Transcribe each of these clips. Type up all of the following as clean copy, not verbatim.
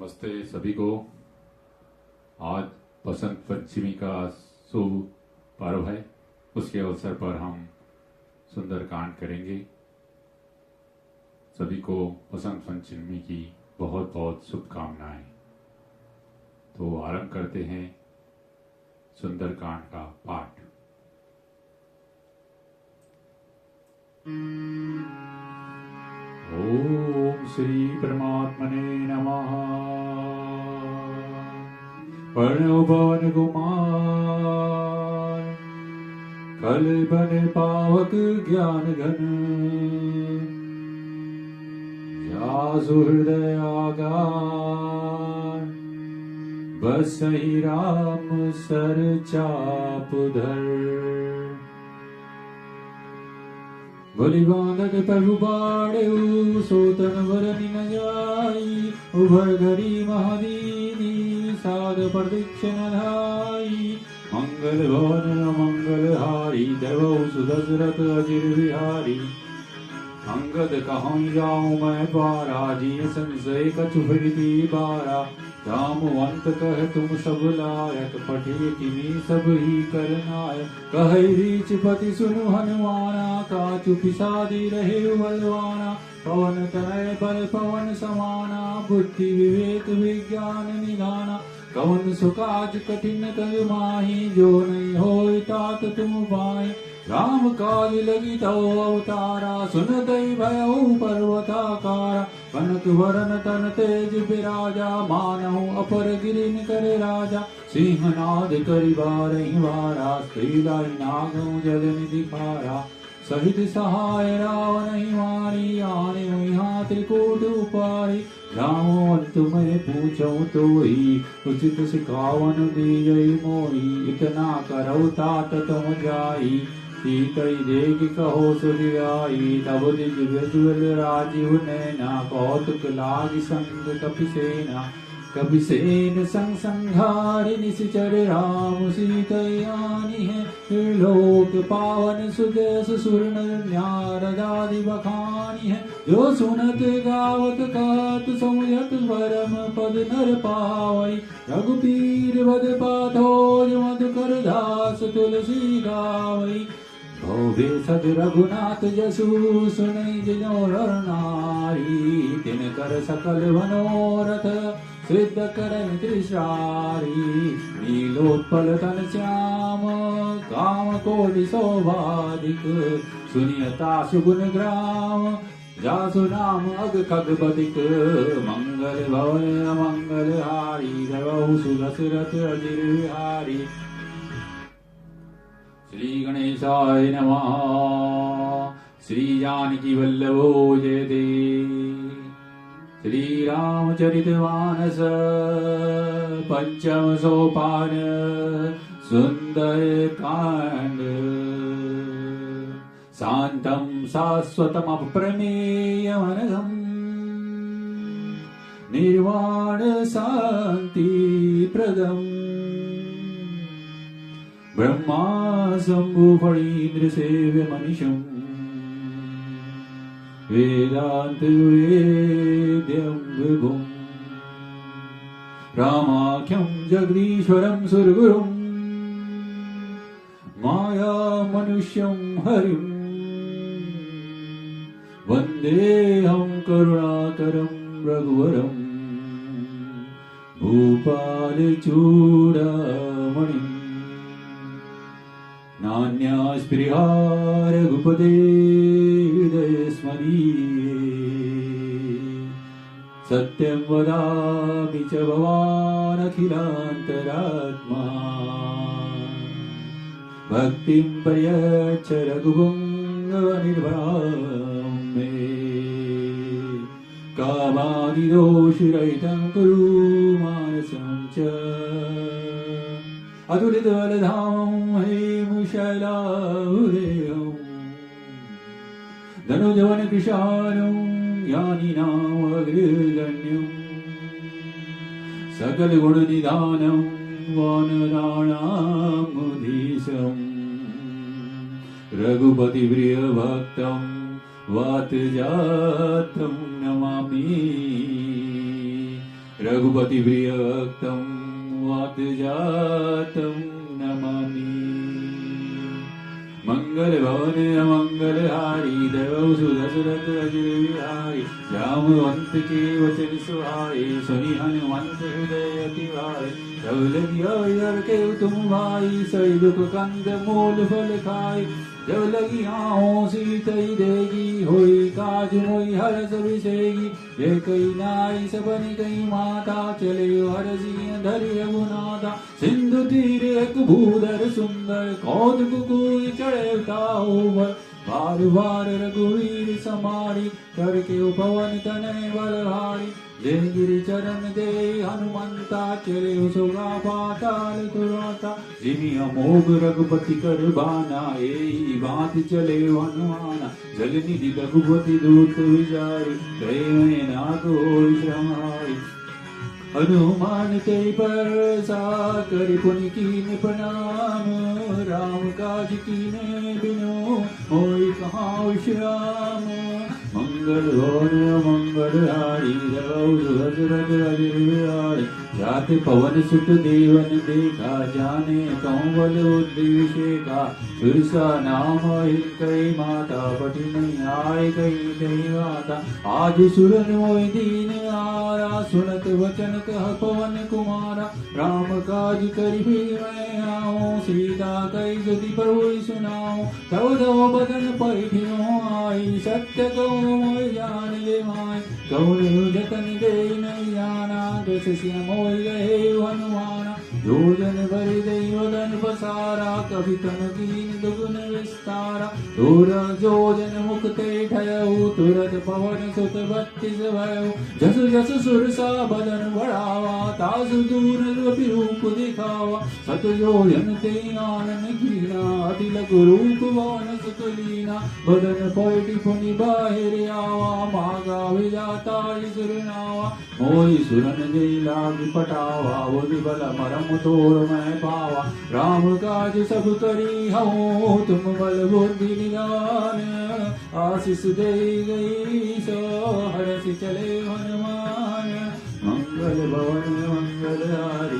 नमस्ते सभी को। आज बसंत पंचमी का शुभ पर्व है। उसके अवसर पर हम सुंदरकांड करेंगे। सभी को बसंत पंचमी की बहुत बहुत शुभकामनाएं। तो आरंभ करते हैं सुंदरकांड का पाठ। ओम श्री परमात्मने नमः। प्रणव पवन कुमार कल बन पावक ज्ञान घन जासु हृदय आगार बसहि राम सर चाप धर। बलिबांधक प्रभु बाड़ेऊ सोतन वरनि न जाई उभर घरी महादीनी साध प्रदीक्षण धाई। मंगल भवन मंगल हारी देवौ सुदशरथ अजिर विहारी। अंगद कहूँ जाऊँ मैं पारा जिय संशय कछु हृदि बारा। जामवंत कह तुम सब लायक पठे किमी सब ही करनायक। कह रीचपति सुनु हनुमाना काचु पिसादी रहे बलवाना। पवन तनय बल पवन समाना बुद्धि विवेक विज्ञान निधाना। कवन सुकाज कठिन कर माही जो नहीं होय तात तुम पाए। राम काज लगी तो अवतारा सुन दई भयउ पर्वताकारा। कनक वरन तन तेज बिराजा मानहु अपर गिरिन करे राजा। सिंहनाद करि बारहि बारा स्त्री नागौ जल निधि खारा। सहित सहाय रावण मारी आने यहाँ त्रिकूट उपारी। जामवंत मैं पूछऊँ तो ही उचित सिखावन दीजई मोही। इतना करौ तात तुम जाई सीतई देख कहो सुधियाई। तब दिज विज्वल राजीव नैना कौतुक लाग संग कपिसेना। कपिसेन संग संघारि निशिचर राम सीतयानी है। त्रिलोक पावन सुजस सुर नर नारदादि बखानी है। जो सुनत गावत कहत समुझत परम पद नर पावई। रघुपीर बद पाथोज मधुकर दास तुलसी गावई। भेषज रघुनाथ जसु सुनई जिनो नारी। तिनकर सकल मनोरथ सिद्ध करन त्रिशारी। नीलोत्पल तन श्याम काम कोटि शोभाधिक। सुनियता सुगुण ग्राम जासु नाम अग खग बदिक। मंगल भवन मंगल हारी देवौ सुदशरथ अजिर विहारी। श्री गणेशाय नमः। श्री जानकी वल्लभो जयते। श्री रामचरितमानस पंचम सोपान सुंदर कांड। शांतं शाश्वतम् अप्रमेयमनघम् निर्वाण शांति प्रदम्। ब्रह्मा शंभु फणीन्द्र सेव्य मनीषम् वेदांत वेद्यं विभुम्। रामाख्यं जगदीश्वरं सुरगुरुं माया मनुष्यं हरिं। वन्देऽहं करुणाकरं रघुवरं भूपाल चूडामणिम्। नान्या स्पृहा रघुपते हृदय स्मरीये। सत्यं वदामि च भवान् अखिलान्तरात्मा। भक्तिं प्रयच्छ रघुपुङ्गवनिर्भरां मे। कामादिदोषरहितं कुरु मानसं च। अतुलितबलधामं हेमशैलाहुरेयं। धनुजवन कृशानं ज्ञानिनाम् अग्रगण्यं। सकल गुण निधानं वानराणां मुधीशं। रघुपति प्रिय भक्तं वातजातं नमामि। रघुपति प्रियभक्तं वातजातं नमामि। मंगल भवन मंगलहारी देव सुदशरथ अजिर विहारी जामवंत के वचन सुहाए सुनि हनुमंत हृदय अति भाए। धवल दिया के तुम भाई सही दुख कंद मूल फल खाए। जब लगी आहों सीतई देगी होई काज मोई हरस विसेगी। ये कई नाई सबनी कई माता चले हर सिंह धरि रघुनाथा। सिंधु तीर एक भूधर सुंदर कौतुक कोई चढ़े ताऊवर। बार बार रघुवीर समारी करके उपवन तनय बलहारी। जय गिरि चरण दे हनुमंता चले सुगा पाताल तुरंता। जिमि अमोघ रघुपति कर बाना एही बात चले हनुमाना। जल निधि रघुपति दूत विचारी गए नाथ होई श्रम हारी। हनुमान ते परसा करि पुनि कीन प्रणाम। राम काज कीने बिनु होई कहां विश्राम। मंगल गौर मंगल हारी रघु दशरथ अजिर बिहारी। जाति पवन सुत देवन देखा जाने कहूँ बल बुद्धि विषेका। सुरसा नाम कई माता पति नहीं आए कई कई माता। आज सुरन मोहि दीन आरा सुनत वचन कह पवन कुमारा। राम काज करि मैं आऊँ सीता कई सुधि प्रभु सुनाऊँ। तव तव बदन पैठियों आई सत्य कहूँ मोहि जान ले माय। कौन जतन दे नहीं जाना दस सिया मोहि गए हनुमाना। जो जन भरि दई वदन पसारा कभी तन कीन दुगुन विस्तारा। दूर जो जन मुख ते ठयऊ तुरत पवन सुत बत्तीस भयऊ। जस जस सुरसा बदन बढ़ावा तासु दूर रूप दिखावा। सत जो जन ते आनन कीना अति लघु रूप वन सुत लीना। बदन पैठी पुनि बाहिर आवा मागा विजाता सुरनावा। मोहि सुरन जय लाग पटावा बुद्धि बल मरम तोर मैं पावा। राम काज सब करी हूँ तुम बल बुद्धि निदान। आशीष दे गई सो हरष चले हनुमान। मंगल भवन मंगल हारी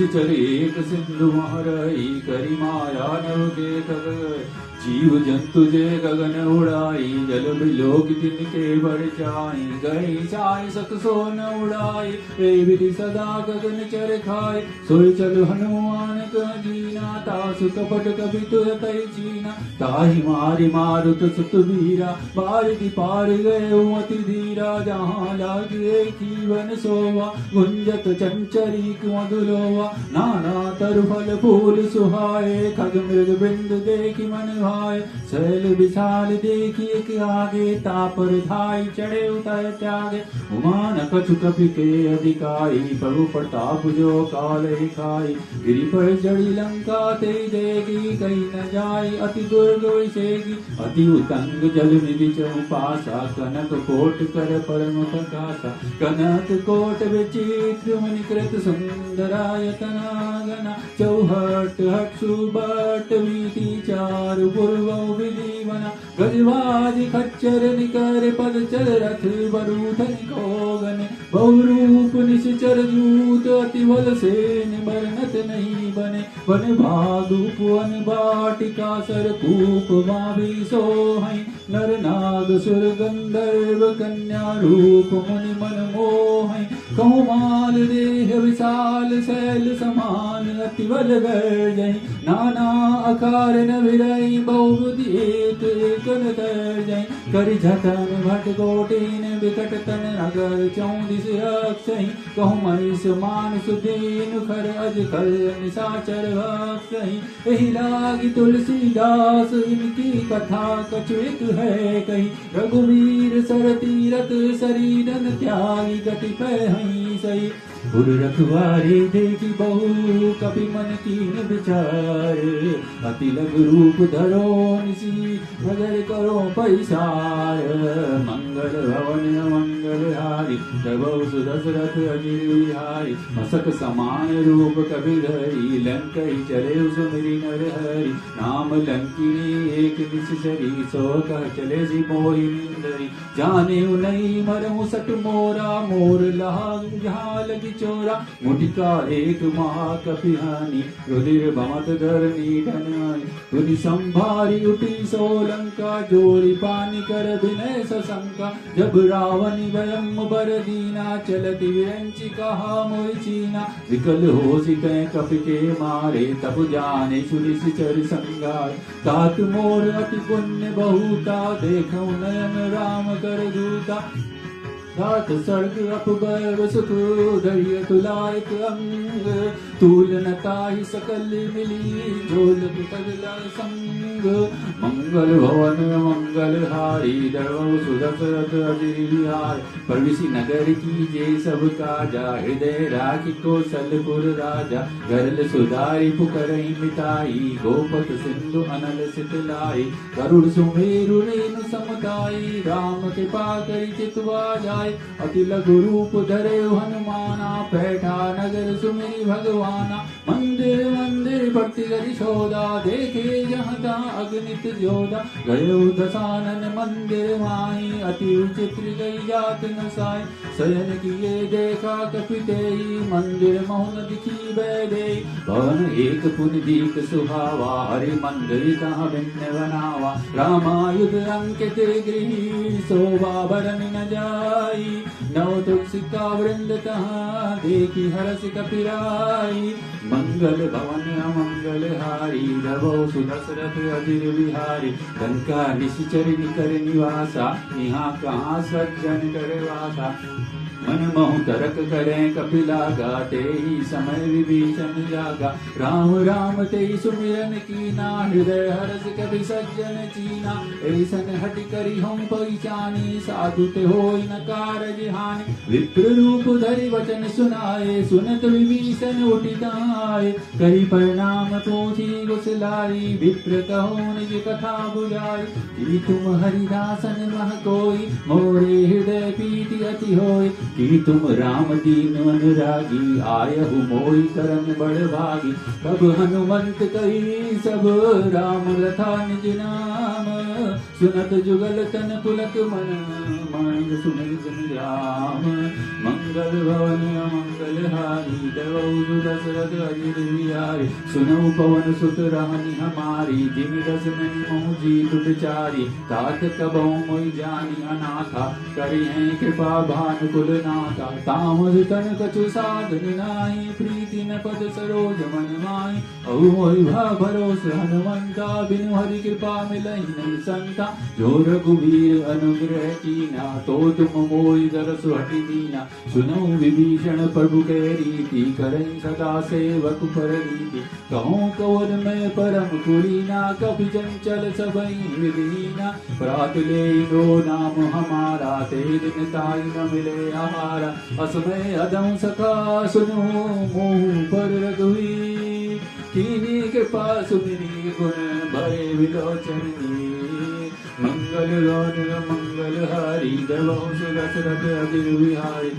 चले एक सिंधु महरई करी माया नव के तग। जीव जंतु जे गगन उड़ाई जल बिलोक तिनके बढ़ जाई। गई चाय सक सो न उड़ाई ए विधि सदा गगन चर खाए। सोई चल हनुमान कह जीना तासु कपट कभी तुर तय जीना। ताहि मारि मारुत सुत वीरा बारिधि पार गए अति धीरा। जहाँ लागे जीवन सोवा गुंजत चंचरी मधुलोवा। नाना तरु फल फूल सुहाए खग मृग बिंद देखि मन भाए। शैल विशाल देखिए कि आगे तापर धाई चढ़े उतर त्यागे। उमान कछु कपि के अधिकारी प्रभु प्रताप जो काल खाई। गिरि पर जड़ी लंका ते देगी कहीं न जाय अति दुर्ग विषेगी। अति उतंग जल निधि चौपासा कनक कोट कर परम प्रकाशा। कनक कोट विचित्र मुनिकृत सुंदरायतना गना। चौहट हट सुबट वीति चारु पूर्व विलीवना। गजवाज खच्चर निकर पद चल रथ बरूथन कोगन। बहुरूप निश्चर जूत अति बल सेन बरनत नहीं बने। वन भागुप वन बाटिका सर कूप मावी सोहई। नर नाग सुर गंधर्व कन्या रूप मुनि मन मोहई। कहूँ माल देह विशाल शैल समान अति बल गर्जई। नाना अकार न विरई बहुबुद्धि एक एकन तरजई। कर झटन भट गोटीन विकट तन नगर चौदिस अक्षई। कहूँ महिष मान सुदीन खर अज खल निशाचर भक्षई। एहि लागी तुलसीदास इनकी कथा कछुक है कही। रघुवीर सर तीरथ शरीरन त्यागी गति पहई सही। पुर रखवारे देखी बहु कपि मन कीन विचार। अति लघु रूप धरो निसी नजर करो पैसार। मंगल भवन मंगल हारी बिहारी जब सुदशरथ अजिर बिहारी मसक समान रूप कभी धरी लंकई चले सुमिरि नर हरि नाम लंकिनी एक निश्चरी सो कह चले सी मोहिनी धरी जाने नहीं मरमु सट मोरा मोर लहाग जहाँ लगी चोरा मुटिका एक महा कपिहानी रुधिर बमत धरनी धनाई तुनि संभारी उठी सोलंका जोरी पानी कर विनय सशंका जब रावण वयम बर दीना चलति विरंचि कहा मोहि चीना विकल हो सिके कपि के मारे तब जाने सुनिस चर संगार तात मोर अति पुण्य बहुता देखो नयन राम कर दूता तात सर्ग अपबर सुख धैर्य तुलायक अंग तुलनताहि सकल मिली झोल तगला संग मंगल भवन मंगल हारी दर्व सुदशरथ अजिर बिहार परविसी नगर की जय सब काजा हृदय राखी कौशलपुर राजा गरल सुधारी पुकरहि मिताई गोपत सिंधु अनल सितलाई गरुड़ सुमेरु रेणु समताई राम कृपा करि चितवा जाय अति लघु रूप धरे हनुमाना बैठा नगर सुमिरि भगवाना मंदिर मंदिर भक्ति करि शोधा देखे जहाँ तहाँ अगणित जोधा गयो दशानन मंदिर माही अति विचित्र गई जात न साई शयन किए देखा कपितेई मंदिर मौन दिखी बैदे भवन एक पुनि दीक सुहावा हरि मंदिर कहाँ भिन्न बनावा रामायुध अंकित गृही शोभा बरन न जाई नव तुलसिका वृंद तहाँ देखी हरस कपिराई मंगल भवन अमंगल हारी रवो सुदशरथ अजिर बिहारी लंका निश्चर निकर निवासा यहाँ कहाँ सज्जन कर वासा मन मोह तरक करें कपिला गाते ही समय विभीषण जागा राम राम ते सुमिरन कीना हृदय हरस कभी सज्जन चीना ऐसन हट करी हम पहचानी साधु ते होई न कारज हानि विप्र रूप धरि वचन सुनाए सुनत विभीषण उठिताए करी परिणाम पोथी गुसलाई विप्र कहो निज कथा बुझाई कि तुम हरिदासन मह कोई मोरे हृदय पीति अति होई कि तुम राम दीन अनुरागी आयहु मोहि करन बड़ भागी कब हनुमंत कही सब राम रथा निज नाम सुनत जुगल तन पुलक मन मांग सुनिल जन राम मंगल भवन मंगल हारी देवौ दशरथ अजिर बिहारी सुनौ पवन सुत रहनि हमारी जिमि दस मनि मोह जीत बिचारी तात कबहु मोहि जानि अनाथा करि हैं कृपा भानु कुल नाथा तामस तन कछु साधन नाहि प्रीति न पद सरोज मन माहि अहु मोहि भरोस हनुमंता बिनु हरि कृपा मिलहि नहीं संता जो रघुवीर अनुग्रह कीना तो तुम मोहि दरस हटि दीना सुनौ विभीषण प्रभु के रीति करहि सदा सेवक पर रीति कहूँ कवन में परम कुलीना कपि चंचल सबहि विलीना प्रात ले लो नाम हमारा ते दिन ताई न मिले आहारा असमय अदम सखा सुनो मोह पर रघुवीर कीनी कृपा सुमिरि गुण भरे विलोचनी मंगल गौर मंगल हारी देवौ सुदशरथ अजिर बिहारी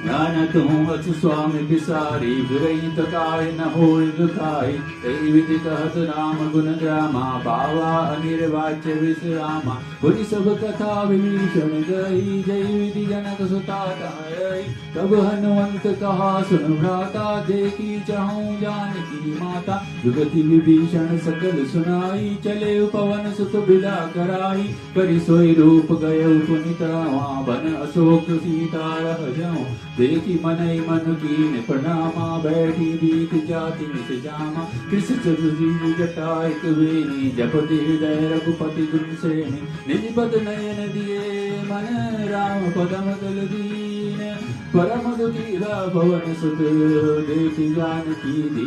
जानत हूँ अछु स्वामी बिसारी विरहित काय न होय दुखाई तेहि विधि कहत राम गुण ग्रामा पावा अनिर्वाच्य विश्रामा पुनि सब कथा विभीषण गई जय विधि जनक सुता तहै तब हनुमंत कहा सुन भ्राता देखी चाहूं जानकी माता जुगति विभीषण सकल सुनाई चले पवन सुत बिदा कराई करि सोई रूप गय पुनि तरावा बन अशोक सीता रह जाऊं देखी मनई मन कीन प्रणामा बैठी बीत जाति निस जामा कृष चतुर्जी जटा एक वेणी जपति हृदय रघुपति गुण श्रेणी निज पद नयन दिए मन राम पदम कल दीन परम दुखी पवन सुत देखी जानकी दी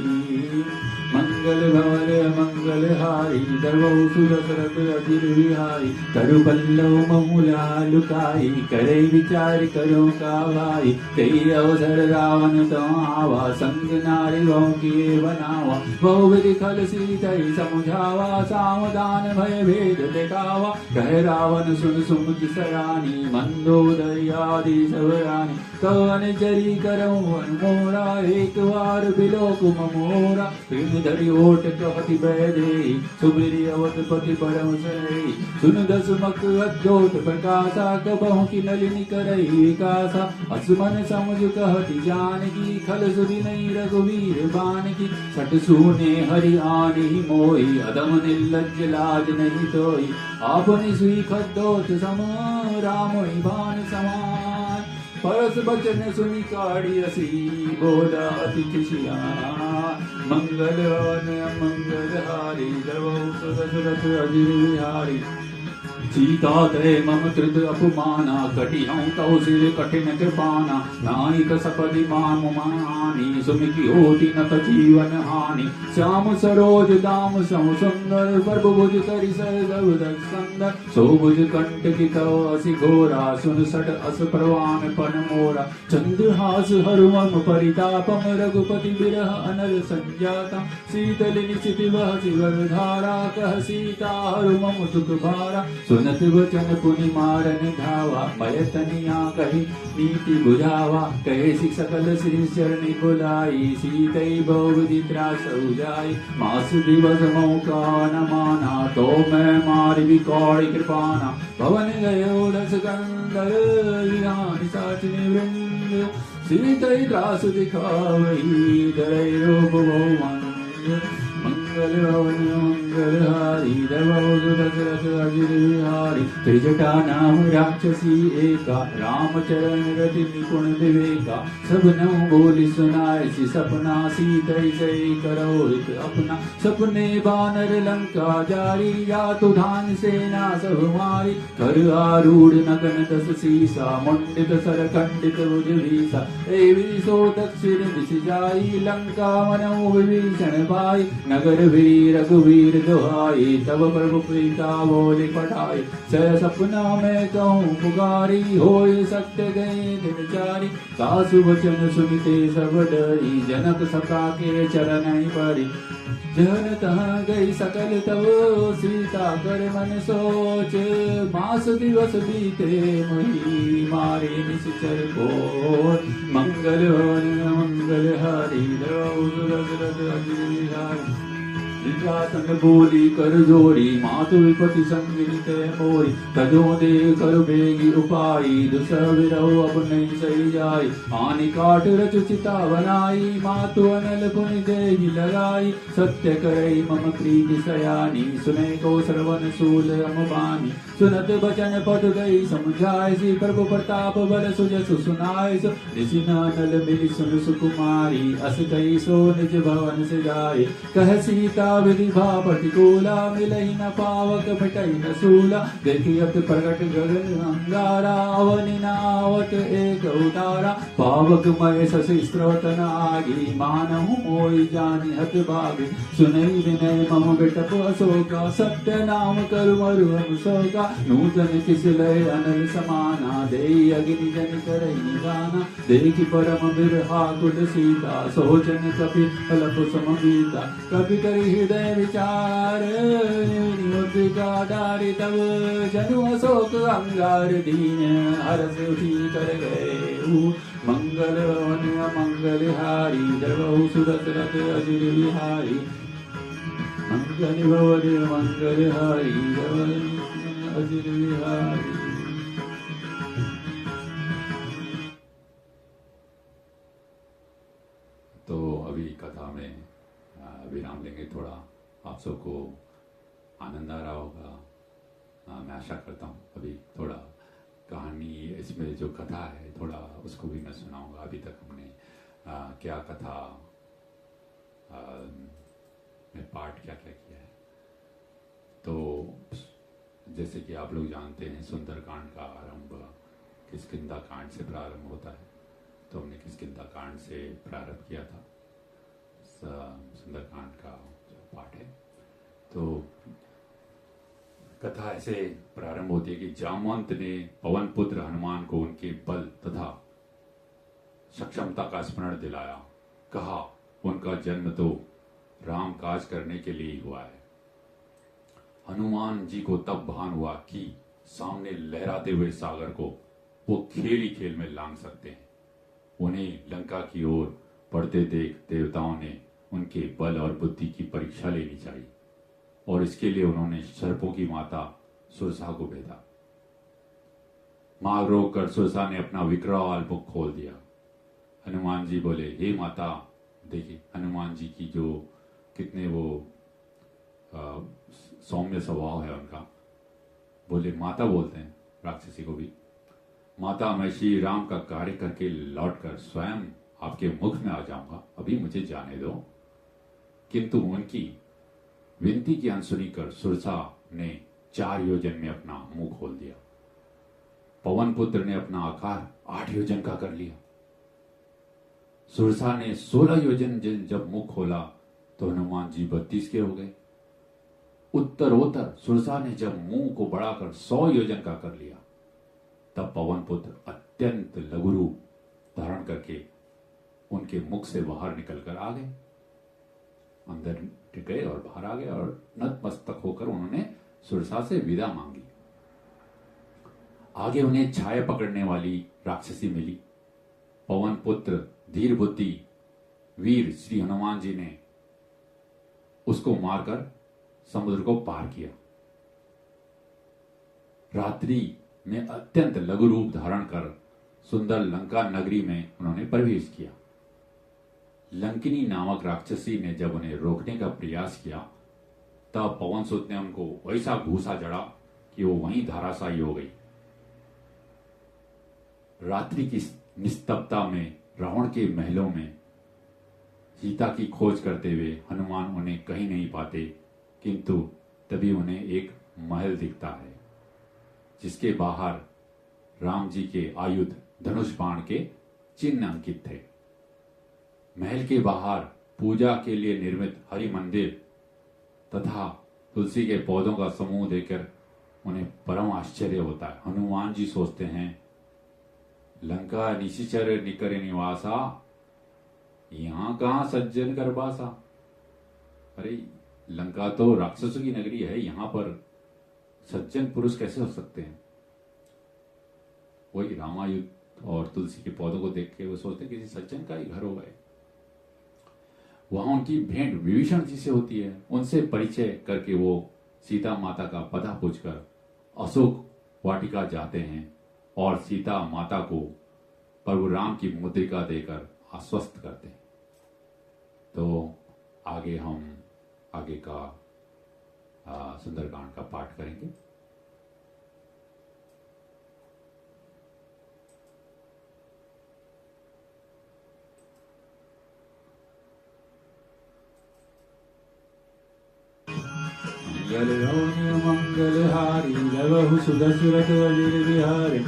मंगल भवन मंगल हारी दरबहु सुदशरथ अजिर बिहारी करु पल्लव महुला लुकाई करे विचार करो का भाई कई अवसर रावण तो आवा संग नारी बहु किए बनावा बहु विधि खल सीतई समुझावा सावधान भय भेद दिखावा कह रावण सुन सुमुच सयानी मंदोदरी आदि सब रानी कवन जरी करऊं मोरा एक बार बिलोक मोरा प्रेम धरि ओट कहति बैदे सुमिरि अवधपति परम सही सुन दस मक अद्योत प्रकाशा कबहु की नलिनी करई विकासा असमन समुझ कहति जानकी खल सुधि नहीं रघुवीर बान की सट सूने हरि आनि मोई अदम निर्लज्ज लाज नहीं तोई आपनि सुई खद्दोत सम रामोई भान समान परस बचन सुनि काढ़ी असी बोला अति खुशिया मंगल वन मंगल हारी दरबहु सुदशरथ अजिर बिहारी सीता ते मम कृत अपमाना कटि हूँ तौ सिर कठिन कृपाना नायक सपदि माम मानी सुमिकी होती नत जीवन हानि श्याम सरोज दाम सम सुंदर प्रभु भुज करि सरदव सुंदर सो भुज कंठ की तव असि घोरा सुन सट अस प्रवान पन मोरा चंद्रहास हरु मम परितापम रघुपति बिरह अनल संजाता शीतल निशिति वह शिवर धारा कह सीता हरु मम सुख भारा सुनत वचन पुनि मारन धावा मय तनिया कही नीति बुझावा कहे सिख सकल श्री चरणी बुलाई सीतई बहुविधि त्रास उजाई मास दिवस मौका न माना तो मैं मार विकौड़ कृपाना भवन गयो रस गंधर विरान साचने वृंद सीतई त्रास दिखावही धरै रूप बहुमंद मंगल भवन मंगल हारी दरबहु सुदशरथ अजिर बिहारी त्रिजटा नाम राक्षसी एका रामचरण रति निपुण विवेका सब नौ बोली सुनाए सी सपना सीतई सई करो हित अपना सपने बानर लंका जारी या तो धान सेना सब मारी कर आरूढ़ नगन दस सीसा मुंडित सर खंडित भुज भीसा एवं सो दक्षिण दिश जाई लंका मनौ विभीषण भाई नगर वीर रघुवीर दुहाई तब प्रभु प्रीता बोले पठाई सह सपना में कहूँ पुकारी होए सत्य गए दिन चारी सासु वचन सुनते सब डरी जनक सका के चरण परी जहन तहाँ गई सकल तब सीता कर मन सोच मास दिवस बीते मही मारे निश्चर को मंगल मंगल हरि दरबहु अजिर बिहारी संग बोली कर जोड़ी मातु विपति संगिनी ते मोरी तजो दे कर बेगी उपाई दुसविरहो अब नहीं सही जाई आनी काट रच चिता बनाई मातु अनल पुनि देहि लगाई सत्य करई मम प्रीति सयानी सुने को श्रवण सूल अमबानी सुनत बचन पद गई समझाए सी प्रभु प्रताप बल सुजस सुनाए सो निशिनानल मिली सुन सुकुमारी अस गई सो निज भवन से जाए कह सीता विधि भा प्रतिकूला मिलई न पावक मिटई न सूला देखी अत प्रगट गगन अंगारा अवनि नावत एक उतारा पावक मय शशि स्त्रोतन आगी मानहु मोई जानि हत भागी सुनई विनय मम बिटप अशोका सत्य नाम करु मरु हम शोका नूतन किस लय अनल समाना देई अग्नि जन करई निदाना देखी परम बिरहा कुल सीता सोचन कपि अल्प सम बीता कपि करि हृदय विचार मुद्रिका डारी तब जनु अशोक अंगार दीन हरस उठी कर गए मंगल वन मंगल हारी दरबहु सुदशरथ अजिर बिहारी मंगल भवन मंगल हारी दरबहु अजिर बिहारी। तो अभी कथा में विराम लेंगे। थोड़ा आप सबको आनंद आ रहा होगा, मैं आशा करता हूँ। अभी थोड़ा कहानी इसमें जो कथा है थोड़ा उसको भी मैं सुनाऊंगा। अभी तक हमने क्या कथा में पाठ क्या क्या किया है। तो जैसे कि आप लोग जानते हैं सुंदरकांड का आरंभ किष्किंधा कांड से प्रारंभ होता है। तो हमने किष्किंधा कांड से प्रारंभ किया था सुंदरकांड का जो पाठ है। तो कथा ऐसे प्रारंभ होती है कि जामवंत ने पवन पुत्र हनुमान को उनके बल तथा सक्षमता का स्मरण दिलाया। कहा उनका जन्म तो राम काज करने के लिए ही हुआ है। हनुमान जी को तब भान हुआ कि सामने लहराते हुए सागर को वो खेल ही खेल में लांघ सकते हैं। उन्हें लंका की ओर बढ़ते देख देवताओं ने उनके बल और बुद्धि की परीक्षा लेनी चाहिए और इसके लिए उन्होंने सर्पों की माता सुरसा को भेजा। मार्ग रोक कर सुरसा ने अपना विकराल मुख खोल दिया। हनुमान जी बोले, हे माता, देखिए हनुमान जी की जो कितने वो सौम्य स्वभाव है उनका। बोले माता बोलते हैं राक्षसी को भी। माता, मैं श्री राम का कार्य करके लौटकर स्वयं आपके मुख में आ जाऊंगा, अभी मुझे जाने दो। किंतु उनकी विनती की अनसुनी कर सुरसा ने 4 योजन में अपना मुंह खोल दिया। पवन पुत्र ने अपना आकार 8 योजन का कर लिया। सुरसा ने 16 योजन जब मुंह खोला तो हनुमान जी 32 के हो गए। उत्तरोत्तर सुरसा ने जब मुंह को बढ़ाकर 100 योजन का कर लिया तब पवन पुत्र अत्यंत लघु रूप धारण करके उनके मुख से बाहर निकलकर आ गए, अंदर गए और बाहर आ गए और नतमस्तक होकर उन्होंने सुरसा से विदा मांगी। आगे उन्हें छाया पकड़ने वाली राक्षसी मिली। पवन पुत्र धीर बुद्धि वीर श्री हनुमान जी ने उसको मारकर समुद्र को पार किया। रात्रि में अत्यंत लघु रूप धारण कर सुंदर लंका नगरी में उन्होंने प्रवेश किया। लंकिनी नामक राक्षसी ने जब उन्हें रोकने का प्रयास किया तब पवन सुत ने उनको वैसा घूसा जड़ा कि वो वहीं धराशायी हो गई। रात्रि की निस्तब्धता में रावण के महलों में सीता की खोज करते हुए हनुमान उन्हें कहीं नहीं पाते, किंतु तभी उन्हें एक महल दिखता है जिसके बाहर राम जी के आयुध धनुष बाण के चिन्ह अंकित थे। महल के बाहर पूजा के लिए निर्मित हरि मंदिर तथा तुलसी के पौधों का समूह देखकर उन्हें परम आश्चर्य होता है। हनुमान जी सोचते हैं, लंका निशिचर निकर निवासा, यहां कहां सज्जन कर बासा। अरे लंका तो राक्षसों की नगरी है, यहां पर सज्जन पुरुष कैसे हो सकते हैं। वही रामायुध और तुलसी के पौधों को देख के वो सोचते किसी सज्जन का ही घर होगा। वहां उनकी भेंट विभीषण जी से होती है। उनसे परिचय करके वो सीता माता का पता पूछकर अशोक वाटिका जाते हैं और सीता माता को प्रभु राम की मुद्रिका देकर आश्वस्त करते हैं। तो आगे हम आगे का सुंदरकांड का पाठ करेंगे। मंगलहारी लवहु सुदशरथ वीर विहारी,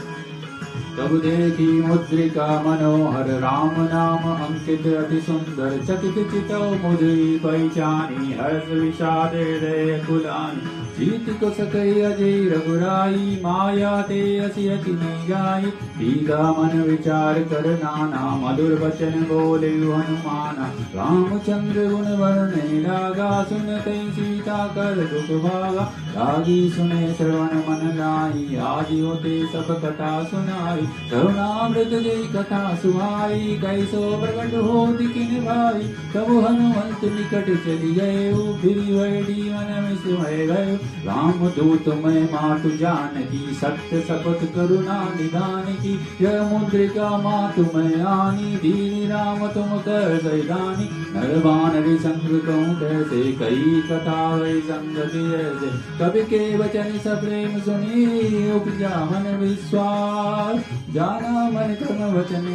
तब देखी मुद्रिका मनोहर, राम नाम अंकित अति सुंदर। चकित चितौ मुद्री पहचानी, हर्ष विषाद हृदय कुलानी। जीत को सकई अजय रघुराई, माया ते असी अति नहीं जाई। सीधा मन विचार कर नाना, मधुर वचन बोले हनुमाना। रामचंद्र गुण वर्णे लागा, सुनते सीता कर दुख भागा। रागी सुने श्रवण मन लाई, आदि होते सब कथा सुनाई। करुणामृत जय कथा सुहाई, कैसो प्रकट हो दिखिन भाई। तब हनुमंत निकट चली गए, फिर वैडी मन में सोए गए। राम दूत मैं मातु जानकी, सत्य शपथ करुणा निधान की। यह मुद्रिका मातु मैं आनी, दीन राम तुम कर सैदानी। नरवानरी संग कहूँ कैसे, कई कथा वही संगति ऐसे। कवि के वचन सप्रेम सुनी, उपजा मन विश्वास। जाना मन कर्म वचन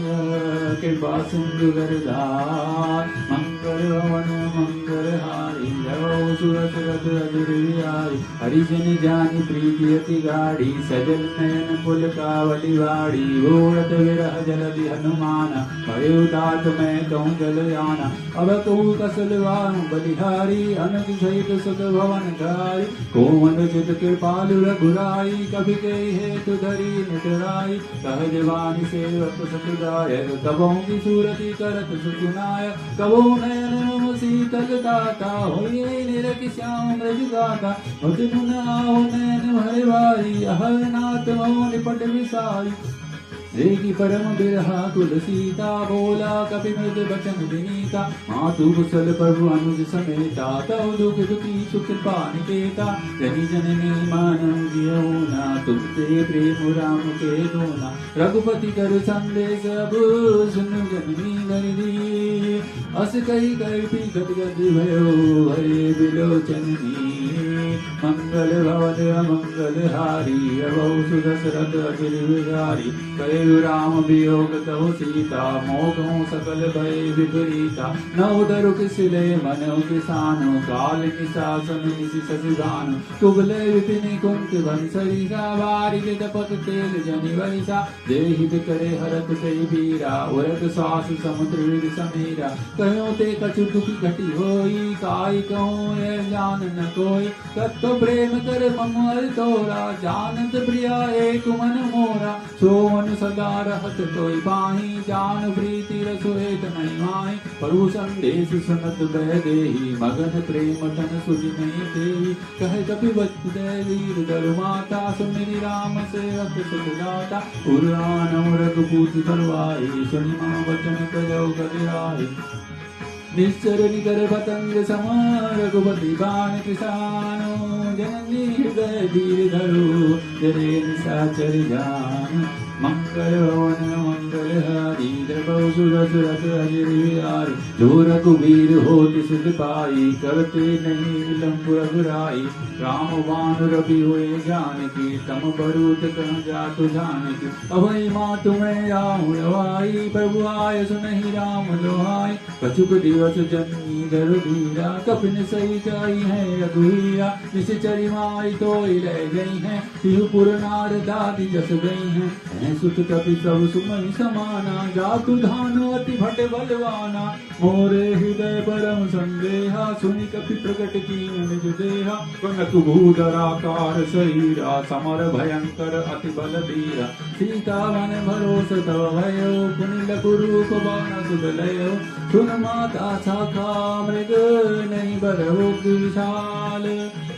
कृपा सिंधु गरदार। मंगल भवन मंगल हारी, जय द्रवौ सुरसरत अजर विहारी हरिजन जानी प्रीति अति गाढ़ी सजल नयन पुलकावली वाड़ी घोड़त विरह जलधि हनुमान भयो तात मैं कहूँ जल जाना अब कहूँ कसलवान बलिहारी अनक सहित सुख भवन धारी कोमल चित कृपालु रघुराई कभी के हेतु धरी निटराई सहज वाणी सेवक सतुदायक कबों की सूरति करत सुकुनायक कबों नयन शीतल दाता होइए निरख श्याम मृज गाता मुझ मुन आओ नयन भरे भारी हर नाथ मोह निपट विसारी रेगी परम बिरहा तुलसीता बोला कपि मृद बचन विनीता मातु कुशल प्रभु अनुज समेता तव दुख दुखी सुख पानिकेता जनि जननी मानव जियोना तुम ते प्रेम राम के दोना रघुपति कर संदेश अब सुन जननी नरदी अस कही कही गद गद भयो हरे बिलोचनी मंगल भवन अमंगल हारी अभौ सुदशरथ अजिर विहारी कयु राम वियोग तव सीता मोहु सकल भय विपरीता नव दरु किसले मनो किसानो काल निशासन निशि ससिधानु कुबले विपिन कुंत बंसरी सवारी जपत तेल जनि वरिसा देहि करे हरत ते बीरा उरग सास समुद्र विद समीरा कहो ते कछु दुख घटी होई काई कहूँ ये जान न कोई तत्व प्रेम कर ममल तोरा जानत प्रिया एक मन मोरा सो मन सदा रहत कोई पाही जान प्रीति रसोएत नहीं माही प्रभु संदेश सुनत बह देही मगन प्रेम तन सुधि नहीं देही कहे कपि वचन दे वीर दरु माता सुमिरि राम सेवक सुख दाता पुराण रघुपूत करवाई सुनि मा वचन करो करियाई निश्चर निकर पतंग समान रघुपति बाण कृषानो जननी हृदय धीर धरो जरे निशाचर जान मंगल भवन मंगल हारी द्रवौ सुरसरत अजिर विहारी जो रघुवीर होति सुध पाई करते नहीं विलंब रघुराई राम बाण रवि हुए जानकी तम बरूत कह जातु जानकी अभय मातु मैं आऊँ रवाई प्रभु आय सुनहि राम लोहाई कछुक दिवस जन्मी धरु धीरा कपिन सही जाई है रघुवीरा निश्चरी माई तोई रह गई है तिहुपुर नार दादी जस गई है सुत कपि सब सुमन समाना जातु धानु अति भट बलवाना मोरे हृदय परम संदेहा सुनि कपि प्रकट कीन निज देहा कनक भूधराकार शरीरा समर भयंकर अति बल धीरा सीता मन भरोस तव भयो पुनिल कुरूप बाण सुध लयो सुन माता शाखा मृग नहीं बरहु विशाल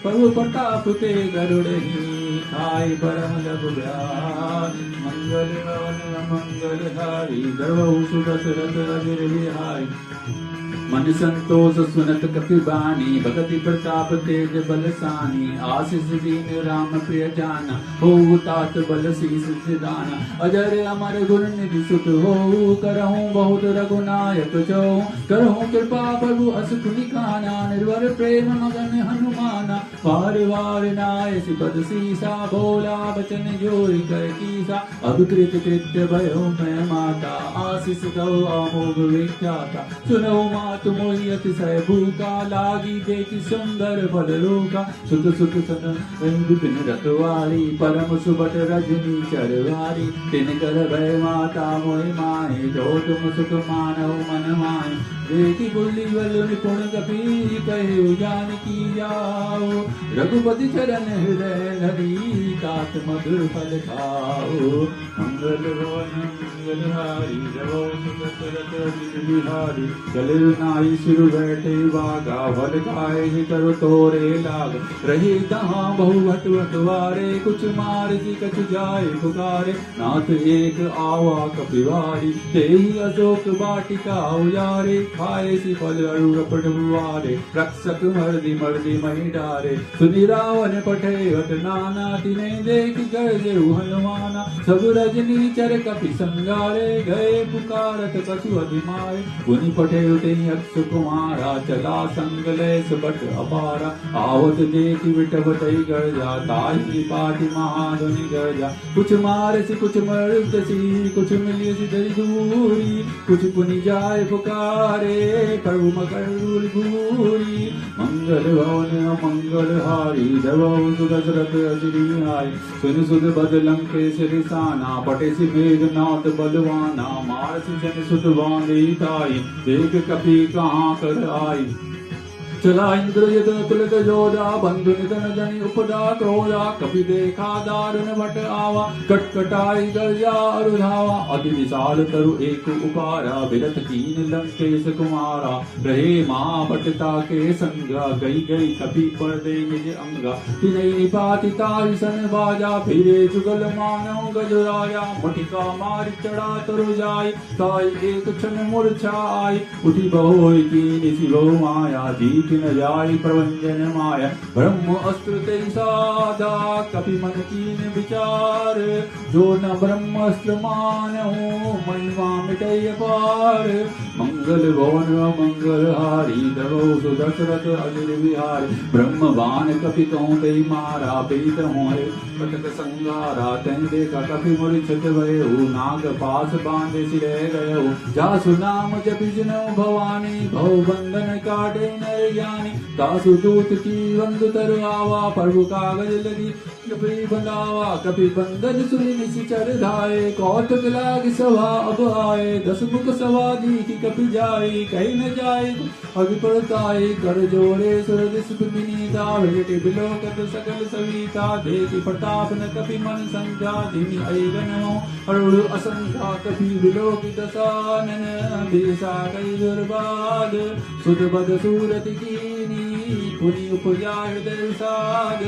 प्रभु प्रताप ते गरुड़हि खाई परम लघु ब्याल मंगल भवन मंगल हारी द्रवौ सुदशरथ अजिर विहारी मन संतोष सुनत कपि बानी भगति प्रताप तेज बलसानी आशीष दीन राम प्रिय जाना हो तात बल शीस दाना अजर अमर गुण निधि सुत हो करहूँ बहुत रघुनायक जो करहूँ कृपा प्रभु अस कुनिकाना निर्वर प्रेम मगन हनुमाना वार वार नाय सिपद सीसा भोला बचन जोई कर कीसा अब कृत कृत्य भयो मैं माता आशीष दो अमोघ विख्याता सुनो माता तुमोहि अतिशय भूखा लागी देखी सुंदर फल रूखा सुख सुख सन विपिन रतवारी परम सुबट रजनी चरवारी तिन कर भय माता मोहि माहि जो तुम सुख मानव मन माहि देखी बुल्ली बल निपुण कपि कहे जानकी जाओ रघुपति चरण हृदय धरी तात मधुर फल खाओ मंगल भवन मंगल हारी जवो सुदशरथ अजिर विहारी चले नाई सिर बैठे बागा फल खाए ही करो तोरे लाग रही तहाँ बहु भट भटवारे कुछ मार जी कछ जाए पुकारे नाथ एक आवा कपिवारी तेहि अशोक वाटिका उजारे खाए सी फल अरु रपट बुआरे रक्षक मर्दी मर्दी मही डारे सुनि रावण पठे हट नाना तिने देख कर जेऊ हनुमाना सब रजनी चर कपि संगारे गए पुकारत कछु अधिमारे पुनि पठे उते दक्ष कुमारा चला संगलेश बट अपारा आवत देखी विटवटई गर्जा ताई पाटी महाधुनि गर्जा कुछ मार सी कुछ मर्द सी कुछ मिली सी दरी दूरी कुछ पुनि जाए पुकारे प्रभु मकर भूरी मंगल भवन मंगल हारी देवौ सुदशरथ अजरी हाय सुन सुद बद लंकेश रिसाना पटे सी मेघनाथ बलवाना मार सी जन सुत वाणी ताई देख कपि कहाँ कर आई चला इंद्रजित तुलित जोधा बंधु निधन जनि उपदा क्रोधा कपि देखा दारुण भट आवा कटकटाई गर्जा अरुधावा अति विशाल तरु एक उपारा विरत कीन लंकेश कुमारा रहे महाभटता के संगा गई गई कपि पर दे निज अंगा तिनई निपाति ताई सन बाजा फिरे जुगल मानव गजराया मुठिका मारि चढ़ा तरु जाय ताई एक क्षण मूर्छा आई उठी बहोई कीन शिव माया जी न जाय प्रवंजन माया ब्रह्म अस्त्र ते साधा कपि मन कीन विचार जो न ब्रह्म अस्त्र मानहु महिमा मिटय पार मंगल भवन मंगल हारी देवौ सुदशरथ अजर विहारी ब्रह्म बाण कपि कहूँ दई मारा पीत होए कटक संगारा तैं देखा कपि मूर्छित भयउ नाग पास बांधे सिरे गयउ जासु नाम जपि जिनौ भवानी भव बंधन काटे नर ज्ञानी दासु दूत की वंदु तरु आवा प्रभु कागज लगी कपि बंधावा कपि बंधन सुनि निशिचर धाये कौतुक लाग सभा अब आए दस मुख सभा दीखि कपि जाए कहीं न जाए अभि पड़ताए कर जोड़े सुर दिस विनीता भेटे बिलोकत सकल सविता देखि प्रताप न कपि मन संख्या जिनि ऐगनमो अरुण असंख्या कपि विलोकित सानन देशा कई दुर्बाद सुध बद सूरत कीनी पुनि उपजा हृदय साग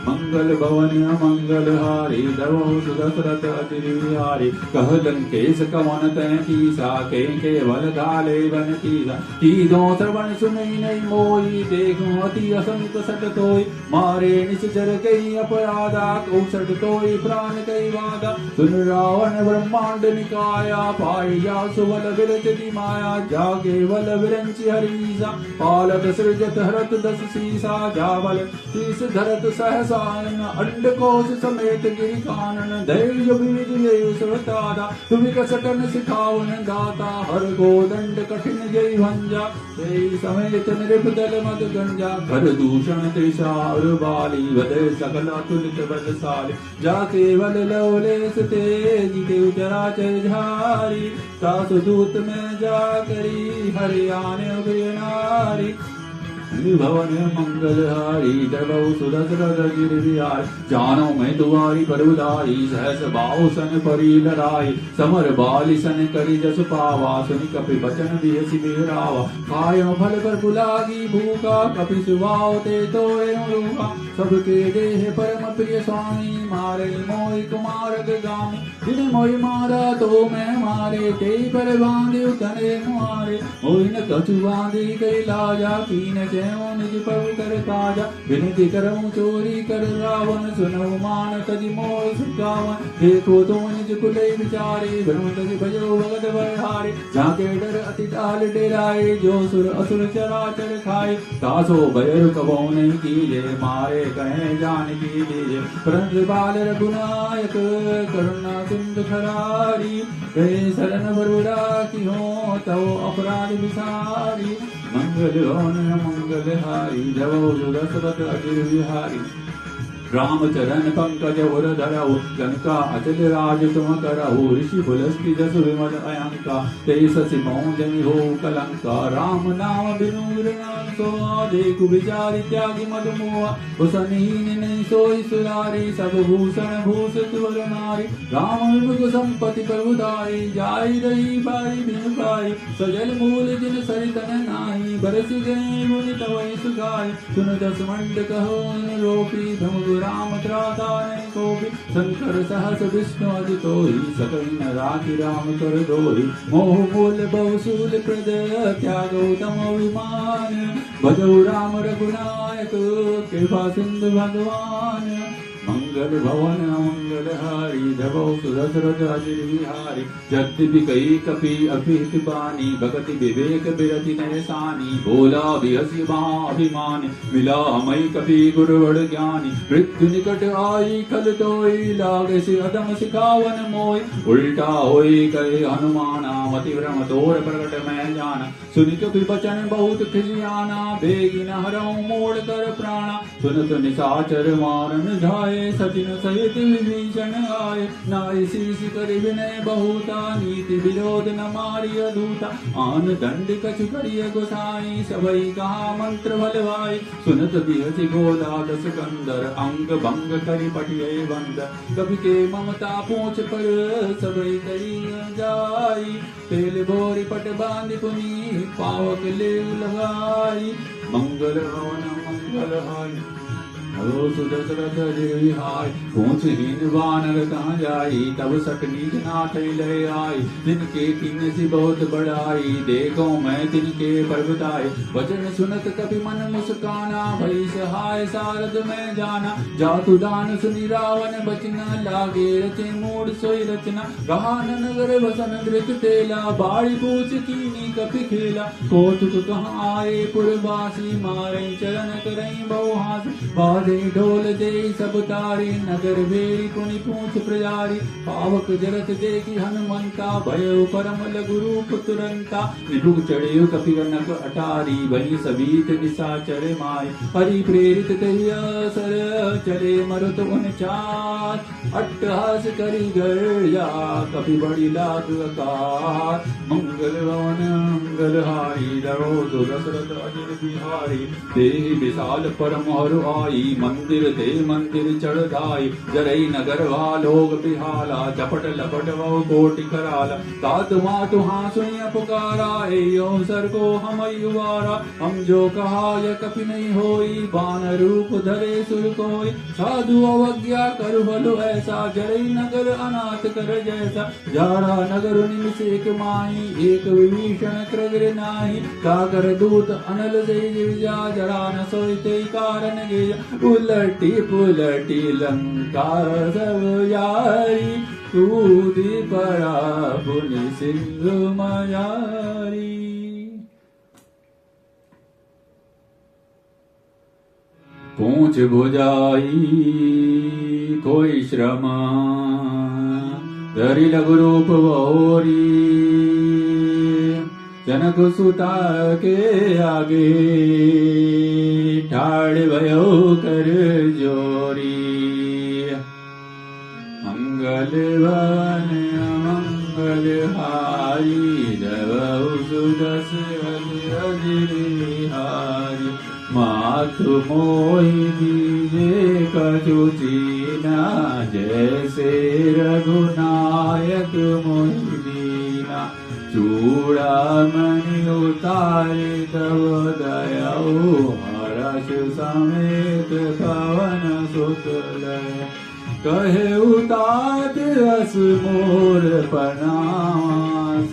मंगल भवन मंगल हारी देवौ सुदशरथ अजर विहारी कह लंकेश कवन तै कीसा के केवल घाले बन कीसा की दो श्रवण सुनई नहीं मोई देखो अति असंत सट तोय मारे निश्चर कई अपराधा कौशट तोय प्राण कई वादा सुन रावण ब्रह्मांड निकाया पाई जा सुबल विरचति माया जागे बल विरंचि हरीसा पालक सृजत हरत दस सीसा जावल शीस धरत सहसान अंडकोश समेत गिरि कानन धैर्य बीज ये सुरतादा तुमि कसटन सिखावन गाता हर को दंड कठिन जय भंजा तेई समेत निरपदल मद गंजा घर दूषण त्रिशार बाली वदे सकल अतुलित बलशाली जाके बल लवलेस तेज के चराचर झारी तासु दूत में जा करी हरियाण नारी भवन मंगल हारी देवौ सुदशरथ अजर विहारी जानो मैं दुआरी परउदारी सहस बाहु सन परी लड़ाई समर बाली सन करी जस पावा सुनि कपि बचन बिहसि बिहरावा खायो फल पर बुलागी भूखा कपि सुभाव ते तोरे रूखा सबके देह परम प्रिय स्वामी मारे मोहि कुमारक गामी जिन मोहि मारा तो मैं मारे ते पर बांधे तने मुहारे मोहि न कछु बांधे कई लाजा कीन निज प्रभु कर काजा विनती करऊं चोरी कर रावण सुनऊ मान तजि मोह सुगावन देखो तो निज कुले विचारे ब्रह्म तजि भजो भगत बरहारे जाके डर अति डाल डेराए जो सुर असुर चराचर खाए तासो भयर कबो नहीं कीजे मारे कहे जान की दीजे परंतु बाल रघुनायक करुणा सिंधु खरारी गए शरण बरुड़ा की हो तव अपराध विसारी मंगल भवन मंगल हारी देवौ सुदशरथ अजर विहारी रामचरण पंकज उर धरऊ लंका अचल राज तुम करऊ ऋषि पुलस्ति जस विमल अयंका तेस सिमों जनि हो कलंका राम नाम बिनु सो देखु विचारि त्यागी मद मोहा हुसनहीन नहीं सोई सुरारी सब भूषण भूषित वर नारी राम विमुख संपत्ति प्रभुदाई जाई रही बाई बिनु पाई सजल मूल जिन सरितन नाही बरस गए मुनि तवै सुखाई सुन दस मंड कहो रोपी भ्रम राम त्राता नहीं कोपी शंकर सहस विष्णु अदितो ही सकल न राखी राम कर दोही मोह मूल बहुसूल प्रद त्यागो तम अभिमान भजौ राम रघुनायक कृपा सिंधु भगवान। मंगल भवन मंगल हारी धवो सुदशरथ अजिर विहारी यद्यपि कई कपि अभिहित बानी भगति विवेक बिरति नयसानी बोला बिहसी महाअभिमानी मिला हमई कपि गुरुवर ज्ञानी मृत्यु निकट आई खल तोई लागे से अदम सिखावन मोय उल्टा होई कहे हनुमाना मति भ्रम तोर प्रकट मैं जाना सुनि कपि बचन बहुत खिसियाना बेगिन हरऊ मोड़ कर प्राणा सुनत निशाचर मारन जाए सचिन सहित विभीषण आए नाई शीश कर विनय बहुता नीति विरोध न मारिय दूता आन दंड कछु करिय गोसाई सबई कहा मंत्र भलवाई सुनत बिहसी गोला दस कंदर अंग भंग करि पटिय बंद कभी के ममता पूछ पर सबई करी जाई तेल बोरी पट बांध पुनी पावक ले लगाई मंगल भवन मंगल हाय हो सुदशरथ विहाय पूछहीन वानर कहाँ जाई तब सट नीच नाथ ले आई जिनके किन्ने सी बहुत बड़ाई देखो मैं तिनके परबताई वचन सुनत कभी मन मुस्काना भई सहाय सारद में जाना जातु दान सुनि रावण बचना लागे रचे मूड सोई रचना कहा नगर वसन धृत तेला बाड़ी पूछ कीनी कपि खेला कौतुक कहाँ आए पुरवासी मारे चरण करई बहुहास बाधे ढोल दे सब तारी नगर भेरी पुनि पूछ प्रजारी पावक जरत देखी हनुमंता भयो परम लघु रूप तुरंता निरुग चढ़े कपि रनक अटारी बनी सबीत निशाचर माय हरि प्रेरित तहि असर चले मरुत उनचास अट्टहास करि गर्जा कपि बड़ी लाग अकार मंगल भवन मंगल हारी धरो दशरथ अजिर बिहारी देहि विशाल परम हरु आई मंदिर ते मंदिर चढ़ाई जरई नगर लोग बिहाला चपट लपट वो कोटि कराला तात मातु हासुनिया पुकारा एयो सर को हम युवारा हम जो कहा यह कपि नहीं होई बान रूप धरे सुर कोई साधु अवज्ञा कर भलो ऐसा जरई नगर अनाथ कर जैसा जारा नगर निमिष एक माही एक विभीषण क्रगर नाही काकर दूत अनल से विजा जरा न सोईते कारण गे उलटी पुलटी लंका सब यारी कूदी पड़ा पुनि सिंधु मयारी पूछ भुजाई कोई श्रम धरि लघु रूप बहोरी जनक सुता के आगे ठाड़ भयो कर जोरी मंगल भवन मंगल हारी धवौ सुदशरथ अजिर बिहारी मातु मोहि दीजे कछु चीना जैसे रघुनायक मोहि दीना चूड़ामणि उतारे तव दयाओ हर्ष समेत पवन सुत लय कहे उतात अस मोर प्रणामा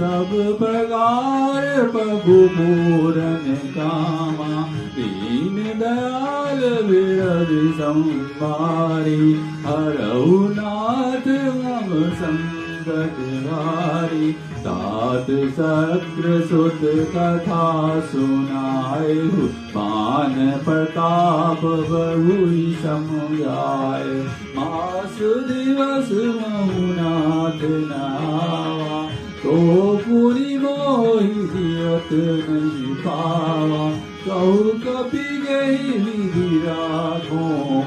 सब प्रकार प्रभु पूरन कामा दीन दयाल विरज संवारी हरऊ नाथ मम संकट हारी तात सग्र सुत कथा सुनाए मान प्रताप बहु समुदाय मास दिवस महुनाथ नावा तो पूरी मोहि दियत नहीं पावा कहु कपि गई विधिरा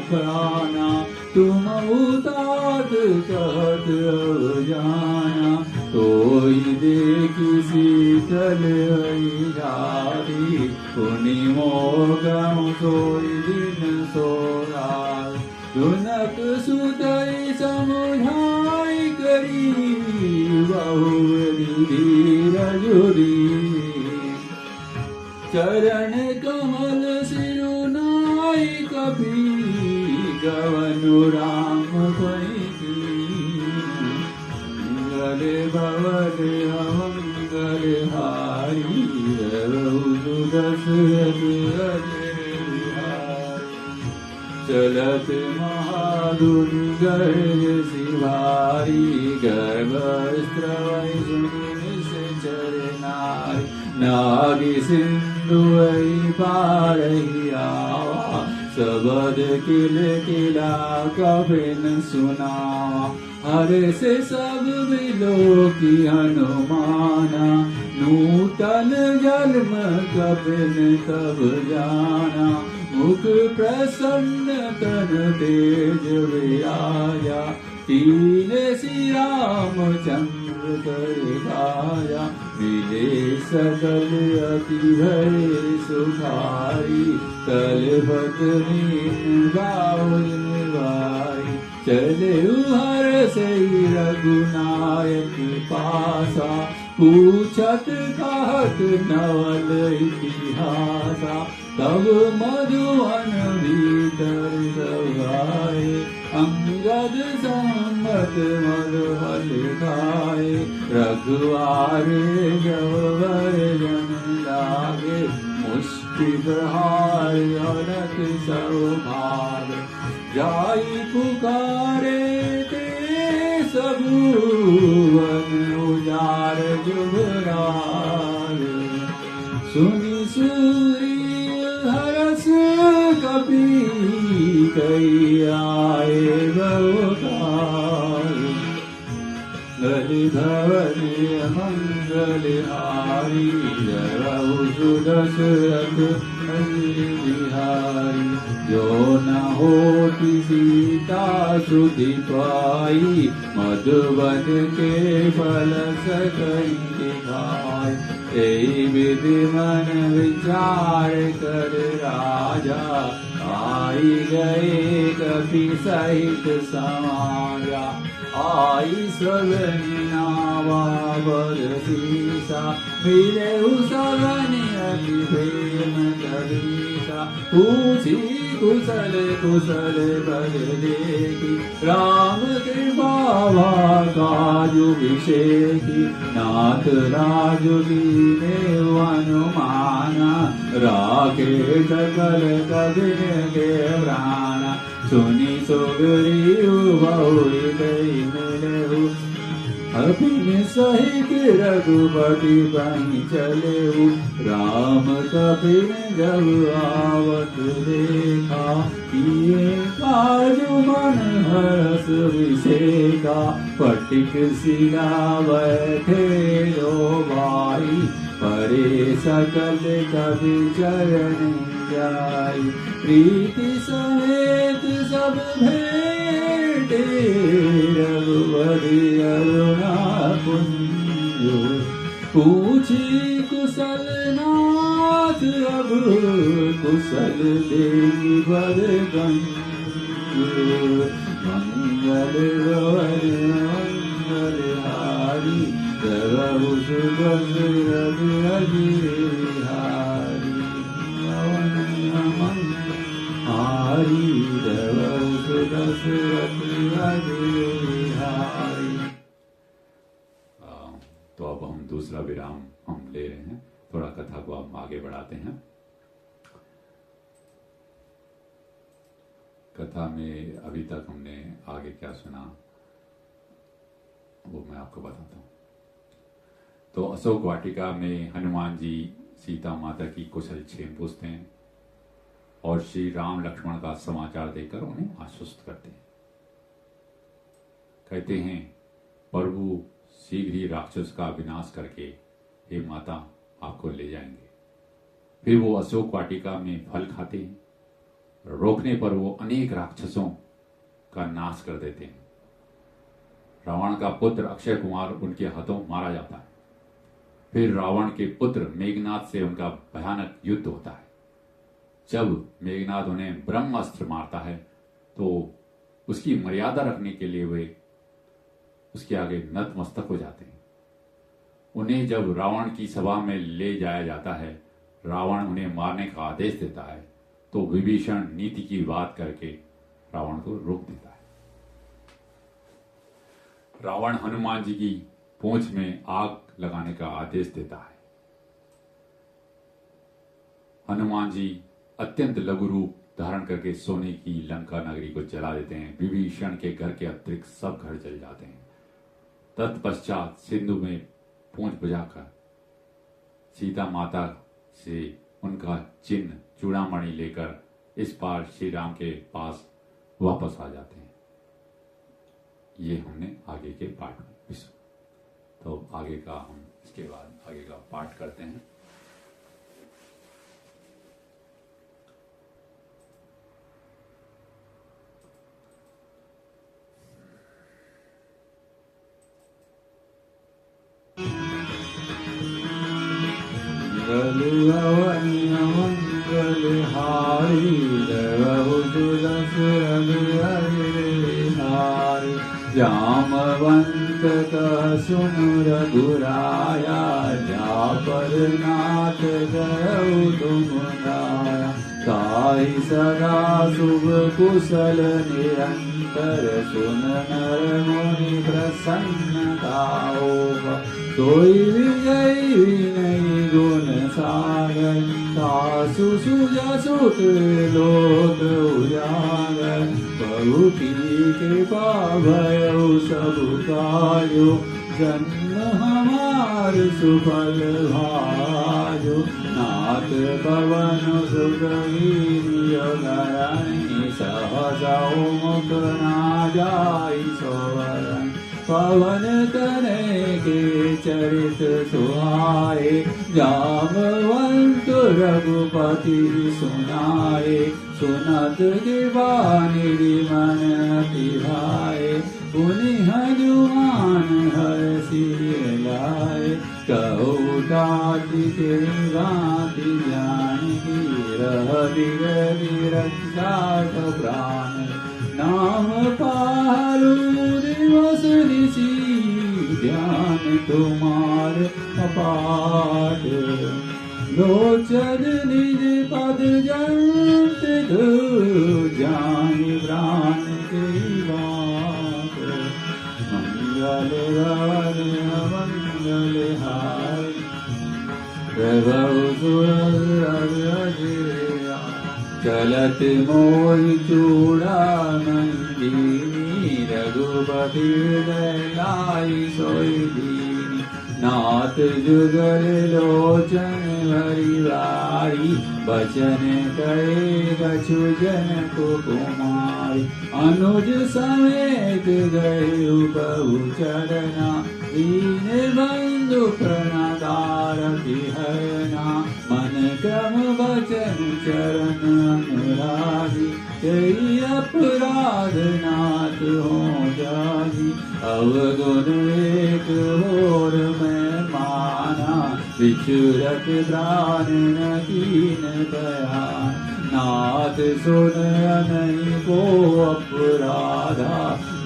प्राणा तुम उतात कहत जाना तोई देखी शीतल जारी पुनि मोगम सोई दिन सोरा जुनक सुतई समुझाई करी बहु धीरजुरी चरण कमल सिरुनाई कभी गवनु राम मंगल भवन अमंगल हारी दशरथ अजिर बिहारी चलत महा धुनि गर्ज सिवारी गर्भस्त्रवै सुनि निश्चर नारी नागी सिंधु पारही आवा सबद किल किला कपिन सुनावा हर से सब बिलो की हनुमाना नूतन जन्म कपिन तब जाना मुख प्रसन्न तन तेज विराजा तीन श्री रामचंद्र कर गाया मिले सकल अति भय सुखारी कलपत मीन बाउल निवारी चले हर से रघुनायक पासा पूछत कहत नवल इतिहासा तब मधुवन भीतर सभाए अंगद सम्मत मधुहल खाए रघुआरे जवर जन लागे मुष्टि प्रहार अनक सौभाग जाई पुकारे ते सबुवन उजार जुबरार सुनि सूरी हरस कपि कई आए बहुकार गली भवन मंगल हारी जरऊ सुदशरथ बिहारी जो न होती सीता सुधि पाई मधुबन के फल सकई दिखाई तेई विधि मन विचार कर राजा आई गए कपि सहित समाया आई सगनी नावा बरसीसा मिले सगनी अति प्रेम करीसा पूछी कुशल कुशल बल देखी राम कृपा काजु विषेकी नाथ राजु दीने हनुमाना राखे सकल कबिन के प्राणा सुनि सुग्रीव बहु गई मिलहु अभिन सहित रघुपति बहि चलेहु राम कपिन जब आवत देखा किए काजु मन हर्ष विषेका पटिक शिला बैठे लो भाई परे सकल कवि चरण जाई प्रीति समेत सब भेंटे रघुवरि अरुणा पुंजो पूछी कुशल नाथ अब कुशल देवी वर मंगल गवर मंगल हारी करहु सुदशरथ हरि हारी करहु सुदशरथ हरि। तो अब हम दूसरा विराम हम ले रहे हैं, थोड़ा कथा को हम आगे बढ़ाते हैं। कथा में अभी तक हमने आगे क्या सुना वो मैं आपको बताता हूँ। तो अशोक वाटिका में हनुमान जी सीता माता की कुशल क्षेम पूछते हैं और श्री राम लक्ष्मण का समाचार देकर उन्हें आश्वस्त करते हैं। कहते हैं प्रभु शीघ्र ही राक्षस का विनाश करके हे माता आपको ले जाएंगे। फिर वो अशोक वाटिका में फल खाते हैं, रोकने पर वो अनेक राक्षसों का नाश कर देते हैं। रावण का पुत्र अक्षय कुमार उनके हाथों मारा जाता है। फिर रावण के पुत्र मेघनाद से उनका भयानक युद्ध होता है। जब मेघनाद उन्हें ब्रह्मास्त्र मारता है तो उसकी मर्यादा रखने के लिए वे उसके आगे नतमस्तक हो जाते हैं। उन्हें जब रावण की सभा में ले जाया जाता है, रावण उन्हें मारने का आदेश देता है तो विभीषण नीति की बात करके रावण को रोक देता है। रावण हनुमान जी की पूंछ में आग लगाने का आदेश देता है। हनुमान जी अत्यंत लघु रूप धारण करके सोने की लंका नगरी को जला देते हैं। विभीषण के घर के अतिरिक्त सब घर जल जाते हैं। तत्पश्चात सिंधु में पूंछ बुझाकर सीता माता से उनका चिन्ह चूड़ामणि लेकर इस पार श्री राम के पास वापस आ जाते हैं। ये हमने आगे के पाठ में तो आगे का हम इसके बाद आगे का पाठ करते हैं। जामवंत का सुन रघुराया, जा पर नाथ गयो तुम गाया। ताहि सदा शुभ कुशल निरंतर, सुन नर मुनि प्रसन्नता होगा। सोई विजय विनय गुण सागर, सासु सुजा सुत लोक उजागर। प्रभु की कृपा भयउ सब काजो, जन्म हमार सुफल भाजो। नाथ पवन सुत गिरियधरणी, सहसा मुख ना जाई सोवरन। पवन तनय के चरित सुहाए, जामवंत रघुपति सुनाए। सुनत कृपानिधि मन अति भाए, पुनि हनुमान हरषि लाए। कहो ताति के भांति जानिहि, रहति गति रक्षा प्राण। नाम पालु दिवस निशि, ध्यान तुम्हार अपाट। लोचन निज पद जंत, जानि प्राण की बात। मंगल वर मंगल हाय, प्रभु सुरगुराया। चलत मोहि चूड़ामणि, रघुपति लाई सोई दीनी। नाथ जुगल लोचन हरिवाई, बचन कहे कछु जन को कुमारी। अनुज समेत गए प्रभु चरना, दीन बंधु प्रणतारति हरना। मन क्रम वचन चरण अनुरागी, कई अपराध नाथ हो जागी। अवगुण एक और मैं माना, विचुरत प्राण न कीन बयान। नाथ सुन नहीं को अपराधा,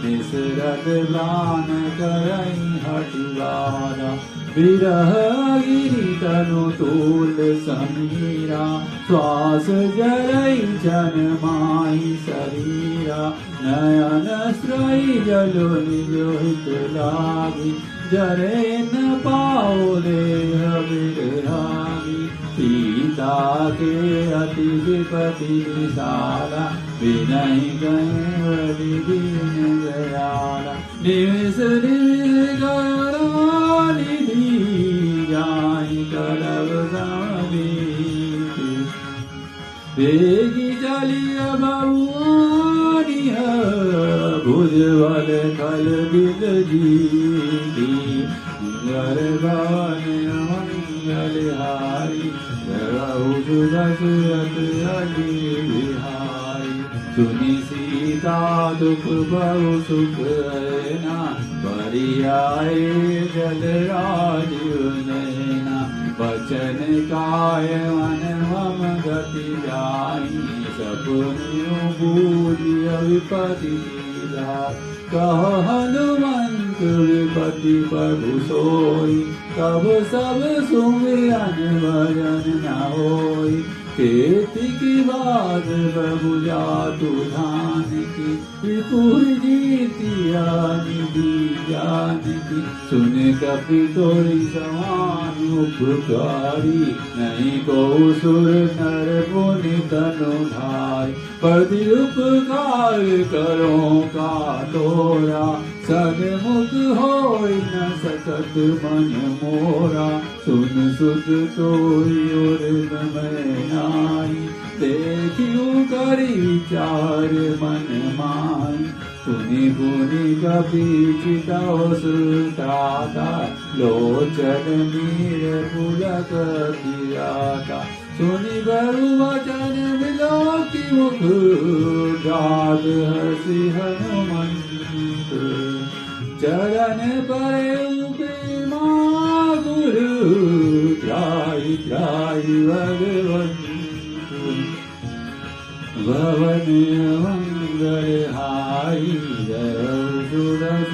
निसरत प्राण करई हठिवारा। विरह गिरि तनु तूल समीरा, श्वास जरई जन माही शरीरा। नयन स्त्रई जलो निज हित लागी, जरे न पाओ देह विरागी। सीता के अति विपति विशाला, विनय गई दीन दयाला। निमिष निमिष गौरानिधि, जाहि कलव समाधि। वेगी चलिय बउआनी, भुजबल खल बिल जीती। मंगल भवन मंगल हारी, रहु सुदशरथ अजिर बिहारी। सुनि सीता दुख बहु सुख हैना, बरियाए जल राजीव नैना। बचन काय मन मम गति जाई, सपनु बूझिय विपति जाई। कह हनुमंत विपति प्रभु सोई, तब सब सुमिरन भजन न होई। खेती की बात बहु जातु धान की, त्रिपुर जीतिया निधि ज्ञान की। सुन कपि कोई समान उपकारी, नहीं को सुर नर मुनि तनु धाय। प्रति उपकार करो का तोरा, सन्मुख होय न सकत मन मोरा। सुन सुत तोई और मैं नाई, देखियो करि विचार मन माई। सुनि पुनि कपि चितौ सुत्राता, लोचन नीर पुलक किराता। सुनि बरु वचन बिलोकि मुख, गाद हसी हनुमंत। चरण परे उपमा गुरु, त्राहि त्राहि भगवंत। भवन मंगल हाई, सुरस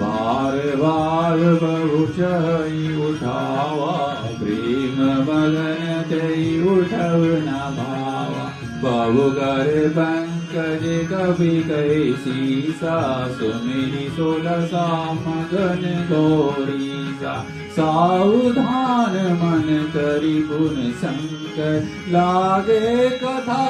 बार बार बहु चही उठावा, प्रेम मगन तई उठव न भावा। बहु कर पंकज कवि कैसीसा, सुमिरि सोलसा मगन गौरीसा। सावधान मन करि गुण शंकर, लागे कथा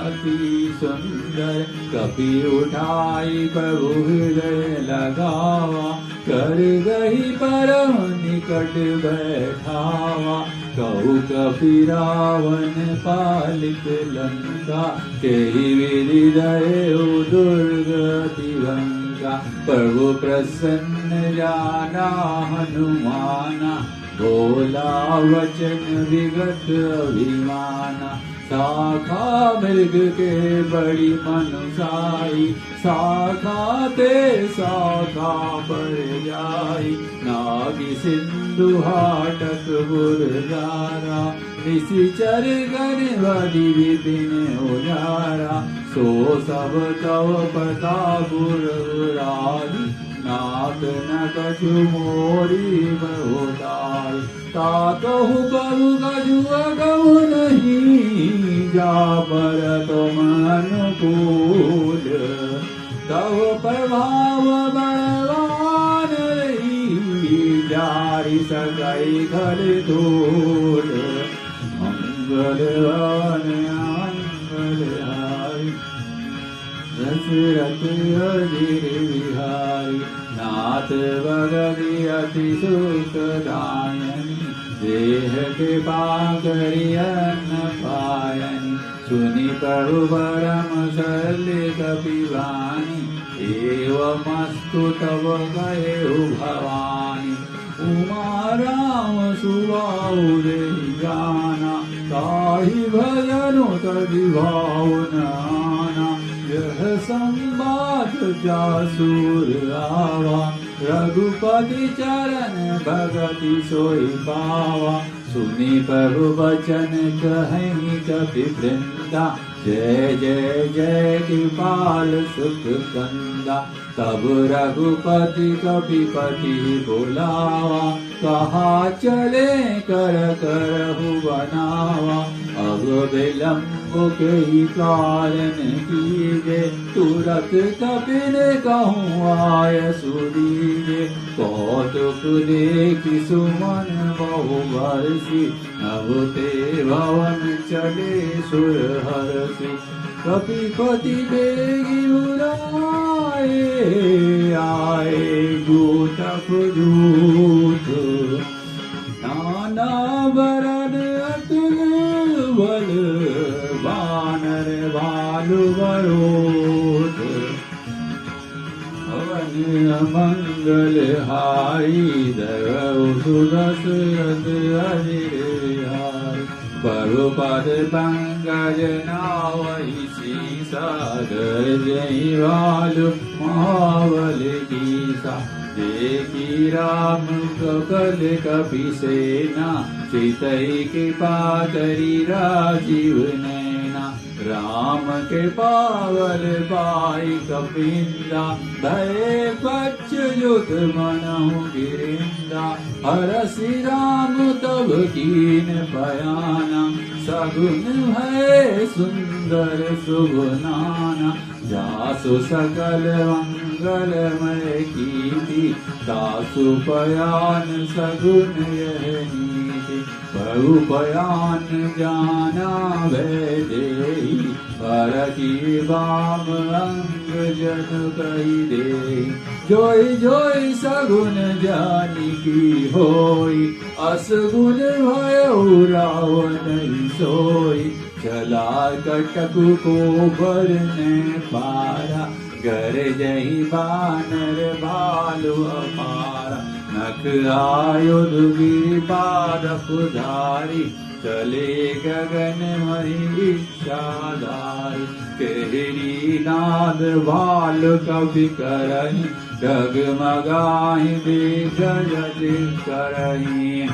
अति सुंदर। कपि उठाई प्रभु हृदय लगावा, कर गही परम निकट बैठावा। कहु कपि रावण पालित लंका, तेहि विधि दयौ दुर्गति भंगा। प्रभु प्रसन्न जाना हनुमाना, बोला वचन विगत अभिमाना। शाखा मृग के बड़ी मनुसाई, शाखा ते शाखा पर जाई। नागी सिंधु हाटक बुरजारा, निशिचर गण बलि विपिन उजारा। सो सब तव प्रताप राई, नाथ न कछु मोरी बहुताई। ताकहु बहु कछु अगहु नहीं, जा पर तुम अनुकूल। तव प्रभाव बलवान रही, जारि सकई घर धूल। मंगलवान मंगलहारी, दशरथ अजीर बिहारी। नाथ भगति अति सुखदायनी, देह कृपा करि अन्न पायनि। सुनि प्रभु परम सरल कपिवानी, एवमस्तु तव कहेउ भवानी। उमा राम सुबाहु देहि जाना, ताहि भजनु तदि भाव न आना। यह संवाद जासुर आवा, रघुपति चरण भगति सोई पावा। सुनि प्रभु वचन कहि कपि वृंदा, जय जय जय कृपाल सुख कंदा। तब रघुपति कपिपति बुलावा, कहा चले कर करहु बनावा। अब विलम्ब के कारण कीजे, तुरत कपिन कहूँ आय सुदीजे। कौतुक देखि सुमन बहु बरसी, नभ ते भवन चले सुर हरसी। कपिपति बेगी बुलाए, आए जूठक जूठ। नाना वरन अतुल बल, वानर भालु बरोध। अवन मंगल हारी, दरौ सुदशरथ अजिर हारी। परुपद पंकज नावहि सीसा, जय भालु महाबल कीसा। देखी राम कपल कपि सेना, चितई कृपा करि राजीव नैना। राम के पावल पाई कपिंदा, भय पक्ष युत मनहु गिरिंदा। हरसि राम तब कीन बयाना, सगुन भय सुंदर शुभ नाना। जासु सकल मंगलमय कीर्ति, तासु पयान सगुन यह नीति। बहु पयान जाना वैदेही, परकी बाम अंग जन कही दे। जोई जोई सगुन जानी की होई, असगुन भयो रावण सोई। चला कटक को बरने पारा, गर जही बानर भालु अपारा। नख आयुध गिरिपादप धारी, चले गगन मही इच्छाधारी। केहरी नाद भाल कवि करही, डगमगाहि दिग्गज करही।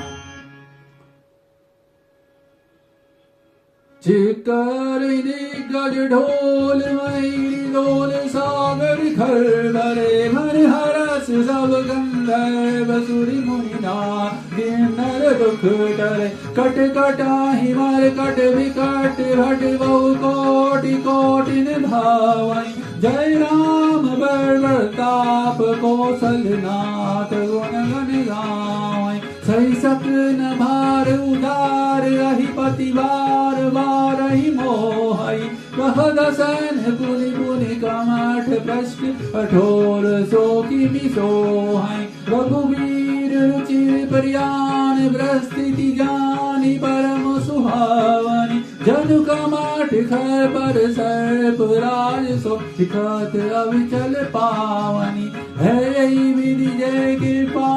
चित्तर दिग्गज ढोल मयूरी डोल, सागर खर भरे भर हरस सब गंधर्व सुरि मुनि नाथ। नर दुख डरे कट कटाहि मर कट विकट, भट बहु कोटि कोटि निभावै। जय राम बरताप कौशलनाथ, गुण गण गावै। सही सकन भार उदार, रही पतिवार वारहि मोहै। कह दसन पुनि पुनि कमठ पृष्ठ, कठोर सो किमि सोहै। रघुवीर रुचिर परियान, प्रस्थिति जानि परम सुहावनि। जनु कमठ खर पर सर्प राज सो, दिखत अविचल पावनि। है विधि जय कृपा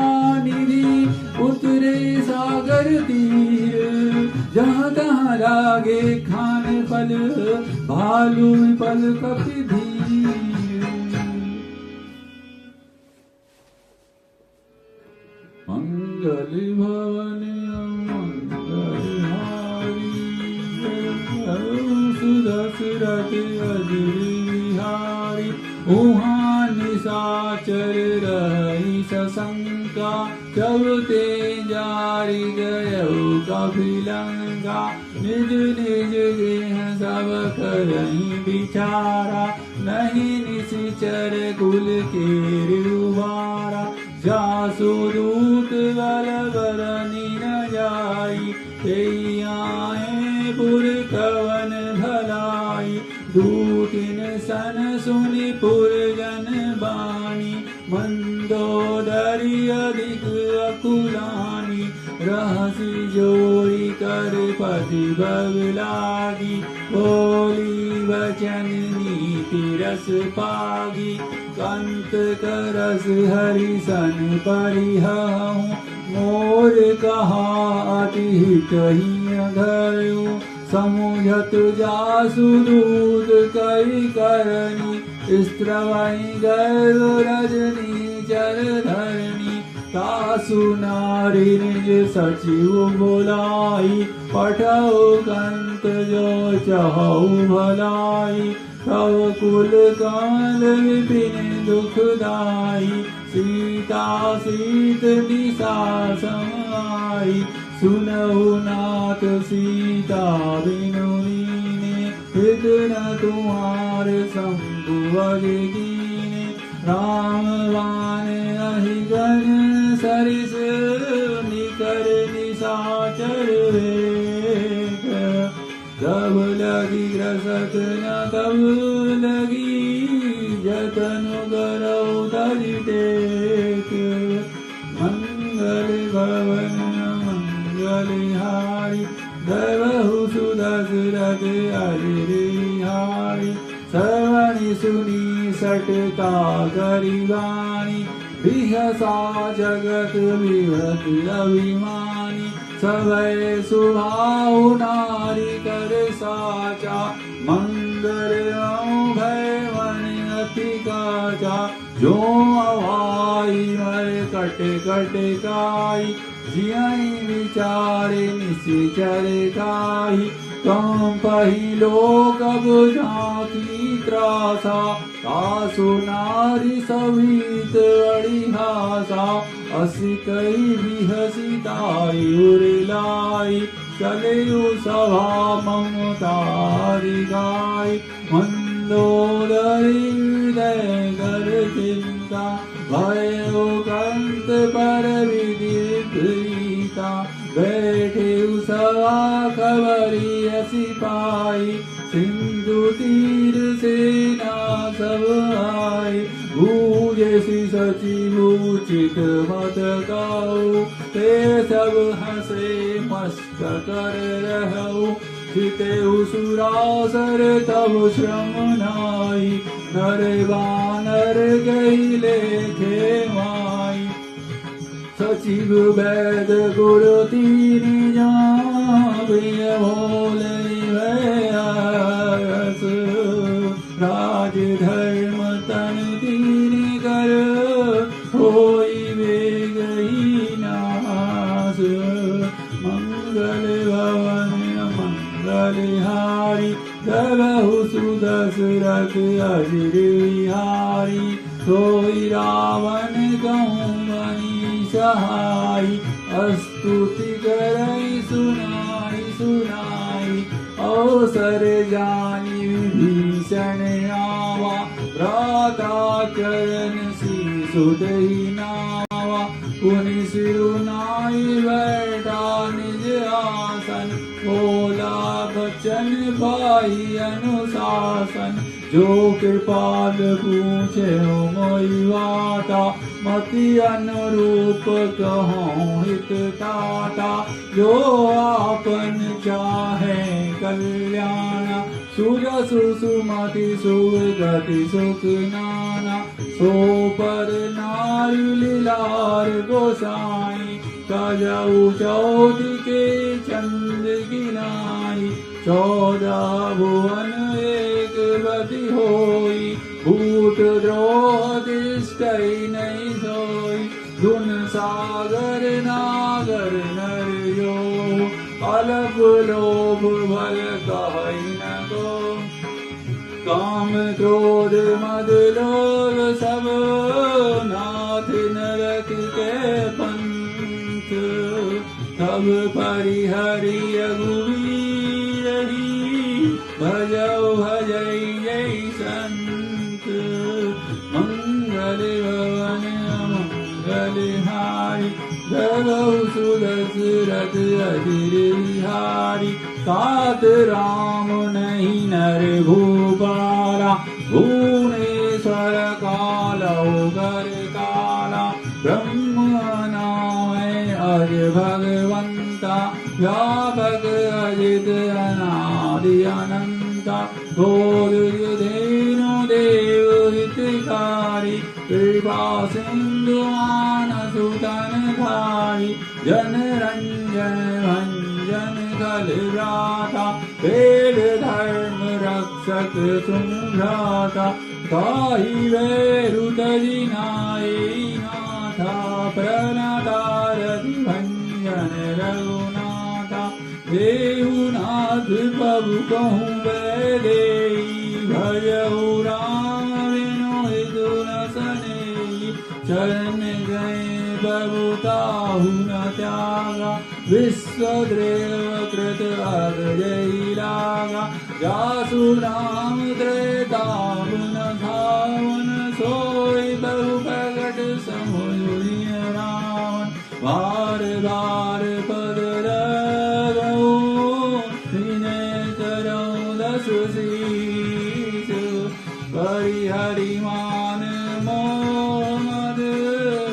निधि, उतरे सागर तीर। जहाँ तहाँ लागे खान फल, भालू पल कपि धीर। मंगल भवन मंगल हारी, सुदशरथ अजर बिहारी। उहाँ निशाचर रही सशंका, चलते जारी गयौ कपिलंका। निज निज गृह सब करहीं बिचारा, नहीं निशिचर कुल के रुबारा। जासु दूत बल बरनी न जाई, तेई आए पुर कवन भलाई। दूतिन सन सुनि पुर जन बानी, मंदोदरी अधिक अकुलानी। रहसी जोई कर पति बगलागी, बोली वचन नीति रस पागी। कंत करस हरि सन परिहहूँ, मोर कहा अति हित ही धरऊँ। समुझत जासु दूत कई करनी, स्त्रवई गए रजनी चर धरनी। तासु नारी निज सचिव बुलाई, पठौ कंत जो चहु भलाई। तव कुल कमल विपिन दुखदाई, सीता सीत दिशा समाई। सुनहु नाथ सीता बिनु लीने, हित न तुम्हारे शंभु अज कीने। राम बाण अहिगन सरिस, निकर निशाचर वेग। तब लगी ग्रसत न तब लगी, जतनु करौ तजि टेक। मंगल भवन मंगलहारी, दरहु सुदशरथ अजर बिहारी। श्रवण सुनी सटका करिबानी, बिहसा जगत विहत अभिमानी। सभय सुभाउ नारी कर साचा, मंगल भय मन अति काचा। जो अवाई मर कट कट काई, जियहि विचारे निश्चर काई। कंपहि लोकब झांकी त्रासा, कासु नारी सवित बड़ी हासा, असि कई विहसिताई उरिलाई, चले सभा ममतारी गाय, मंदोदरी हृदय कर चिंता, भयो कंत पर विधि प्रीता, बैठे सभा खबरी असी पाई, सिंधु तीर सेना सब आई, गूंजे सी सचिव उचित मत गाओ, ते सब हंसे मस्त कर रहो, जिते सुरासर तब श्रम नाई, नर बानर गई लेखे माई, सचिव वैद गुर तीन जावे भोले भयस, राज धर्म तन तीन कर होई वे गई नास, मंगल भवन मंगलहारी, गरहु सुदशरथ अजिर विहारी, सोई रावण कहूँ मनी सहाई, स्तुति करई सुनाई सुनाई, अवसर जानी भीषण आवा, भ्राता चरण सुदही नावा, पुनि सिरुनाई बैठा निज आसन, बोला बचन भाई अनुशासन, जो कृपाल पूछे मोई वाता, मति अनुरूप कहूँ हित ताता, जो आपन चाहे कल्याण, सुरस सुमति सुगति सुख नाना, सो पर नारु लीलार गोसाई, कजऊ चौथि के चंद गिनाई, 14 भुवन एक बति होई, भूत द्रोह तिष्ठई नहीं सोई, धुन सागर नागर नर जो, अलप लोभ भल कहई न को, काम क्रोध मद लोभ सब नाथ नरक के पंथ, तब परिहरि रघुवीर भजौ भजई जय संत, मंगल भवन मंगलहारी, गरहु सुदशरथ अजिर विहारी, तात राम नहीं नर भूपाला, भुवनेश्वर कालौ कर काला, ब्रह्म नामय अज भगवंता, व्यापक अजित अनादि अनंता, बोध धेनु देव हितकारी, कृपा सिंधु मानसुतन धारी, जन रंजन भंजन खल राता, वेद धर्म रक्षक सुभ्राता, ताहि वैरु तजिनाए नाथा, प्रणतारति भंजन रघुनाथा, देहुनाथ प्रभु कहूँ वैदेही, भजहु राम बिनु हितु न सनेही, चरण गए प्रभु ताहु न त्यागा, विश्वद्रेव कृत अग्रजई लागा, जासु नाम त्रेतावन धावन, सोई बहु प्रगट समुझ रावण, बार बार पद लगऊ, विनय करऊँ दस शीस, परिहरि मान मोह मद,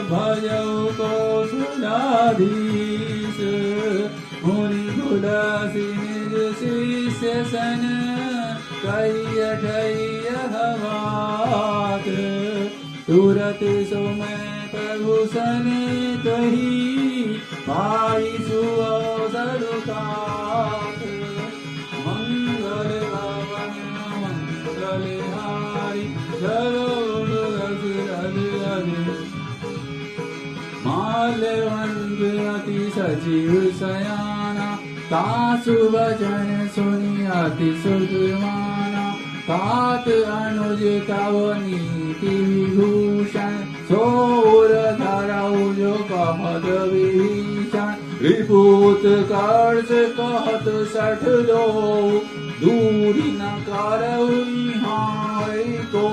भजऊ कौशलाधीश, मुनि तुलसी निज शिष्य सन, कई अठैय हवात, तुरत सुमय प्रभु सन कही, पाई सुअवसर तात, मंगल भवन मंगलहारी, गरुड़ दशरथ अजिर, माल्यवंत अति सचिव सयाना, तासु वचन सुनी अति सुदमाना तात अनुज तव नीति विभूषण सोर धरऊ जो कहत विभीषण रिपुत कर्ष कहत सठ दो दूरी न करऊ निहाय को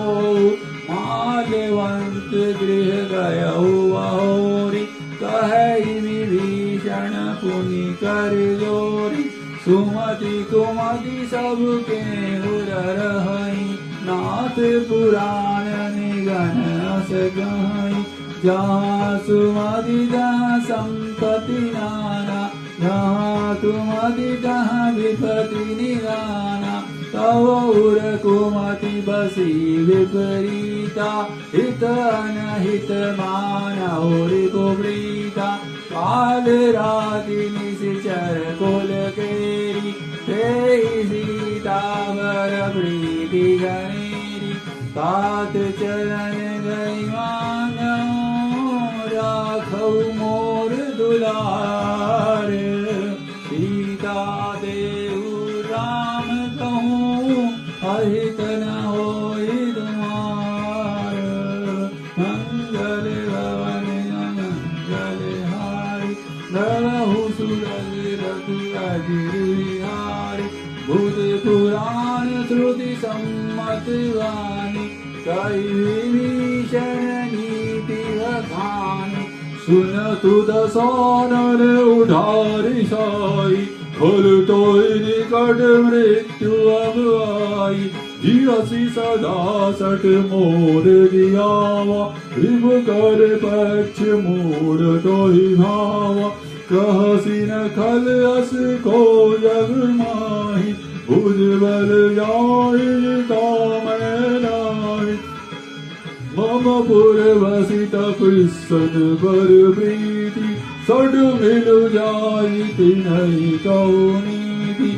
माल्यवंत गृह गयऊ अहोरी कहई विभीषण पुनि कर जोरी सुमति कुमति सबके उररहई नाथ पुराण निगन अस गहई जहाँ सुमति तहाँ संपत्ति नाना जहाँ तुमति तहाँ विपत्ति निगाना तव उर कुमति बसी विपरीता हित अनहित माना उरि कुप्रीता काल राति निशिचर कुल केरी तेहि सीता वर प्रीति गणेरी तात चरण गई मांगो राखौ मोर दुलार सीता देहु राम कहूँ अहित न होई तुम्हार मंगल भवन मंगल हारी धरहु सुरल रघुराजिहारी भूत पुराण श्रुति सम्मत वाणी कई विभीषण नीति बखानी सुनतु दसानन उधारि साई फल तो निकट मृत्यु अब आई जियसि सदा सठ मोर दियावा रिव कर पक्ष मोर तो भावा कहसी न खल अस को जग माही भुज बल जाई काम नाही मम पुर वसित कृष्ण बर प्रीति सड मिल जाई तिन्हि कौ नीति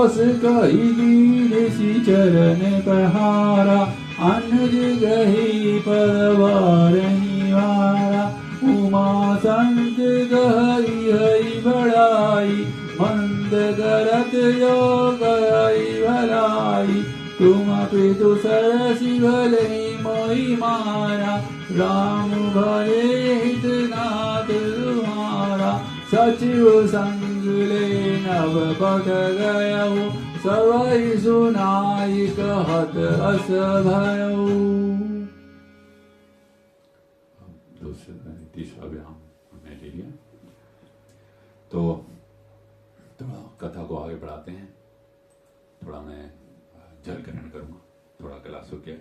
अस कही गिरिशि चरण पहारा अनुज गही परवारहि वारा उमा संत गई हई बड़ाई मंद करत जो गई भलाई तुम पितु सरसि भले मोहि मारा राम भले हित नाथ तुम्हारा सचिव संग ले नव पट गयऊ सवै सुनाई कहत अस भयऊ। तीसरा विराम हमने ले लिया, तो थोड़ा कथा को आगे बढ़ाते हैं। थोड़ा मैं जल ग्रहण करूंगा, थोड़ा गला सूख गया,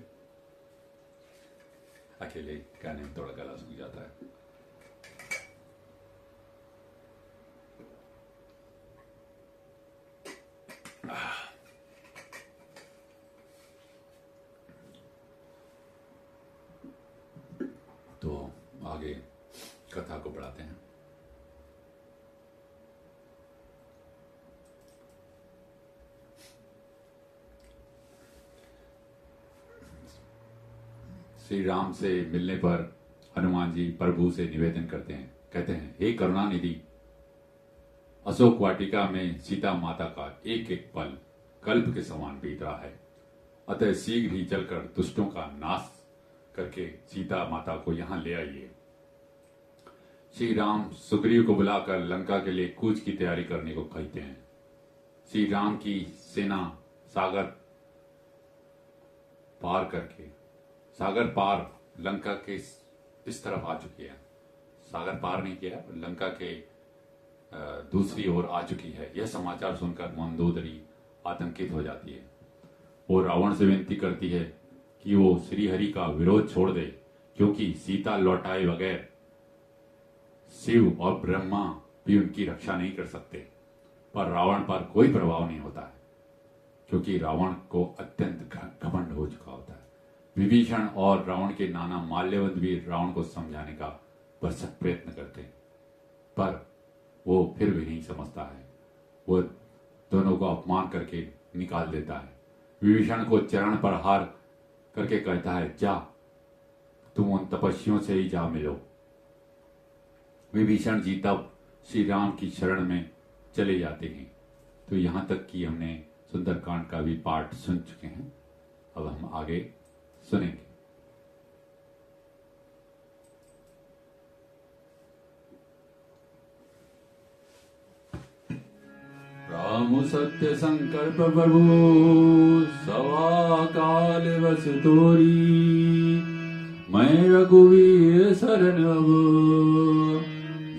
अकेले गाने में थोड़ा गला सूख जाता है। तो आगे कथा को बढ़ाते हैं। श्री राम से मिलने पर हनुमान जी प्रभु से निवेदन करते हैं, कहते हैं, हे करुणानिधि, अशोक वाटिका में सीता माता का एक एक पल कल्प के समान बीत रहा है, अतः शीघ्र ही चलकर दुष्टों का नाश करके सीता माता को यहाँ ले आइए। श्री राम सुग्रीव को बुलाकर लंका के लिए कूच की तैयारी करने को कहते हैं। श्री राम की सेना सागर पार लंका के इस तरफ आ चुकी है। सागर पार नहीं किया, लंका के दूसरी ओर आ चुकी है। यह समाचार सुनकर मंदोदरी आतंकित हो जाती है। वो रावण से विनती करती है कि वो श्रीहरि का विरोध छोड़ दे, क्योंकि सीता लौटाए बगैर शिव और ब्रह्मा भी उनकी रक्षा नहीं कर सकते। पर रावण पर कोई प्रभाव नहीं होता है, क्योंकि रावण को अत्यंत घमंड हो चुका होता है। विभीषण और रावण के नाना माल्यवंत भी रावण को समझाने का भरसक प्रयत्न करते हैं, पर वो फिर भी नहीं समझता है। वो दोनों को अपमान करके निकाल देता है। विभीषण को चरण पर हार करके कहता है, जा तुम उन तपस्वियों से ही जा मिलो। विभीषण जी तब श्री राम की शरण में चले जाते हैं। तो यहाँ तक कि हमने सुंदरकांड का भी पाठ सुन चुके हैं। अब हम आगे सुनेंगे। राम सत्य संकल्प प्रभु सवा काल बस तोरी, मैं रघुवीर शरण अब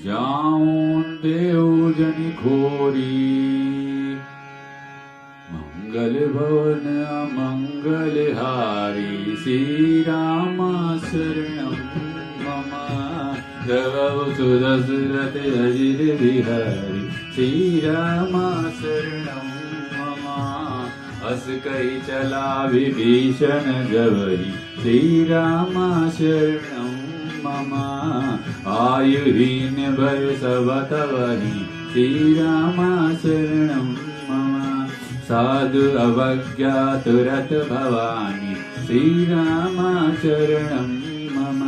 जाऊं देव जन खोरी। मंगल भवन अमंगल हारी, श्री राम शरणं मम। जगौ सुदशरथ अजिर बिहारी, श्री राम शरणं मम। अस कहि चला विभीषण जबहि, श्री राम शरणं मम। आयुहीन भय सब तबहि, श्री राम शरणं मम। साधु अवज्ञा तुरत भवानी, श्री राम शरणं मम।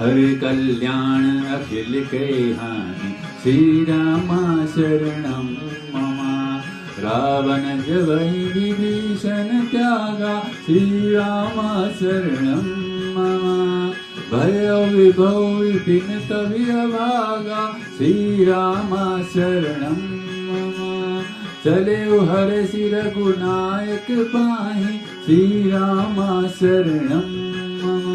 हरि कल्याण अखिल के हानि, श्री राम शरणं मम। रावण जबहि विभीषण त्यागा, श्री राम शरणं मम। भय विभव विपिन कबीर भागा, श्री राम शरणं मम। चले हर सिर गुनायक पाहि, श्री राम शरणं मम।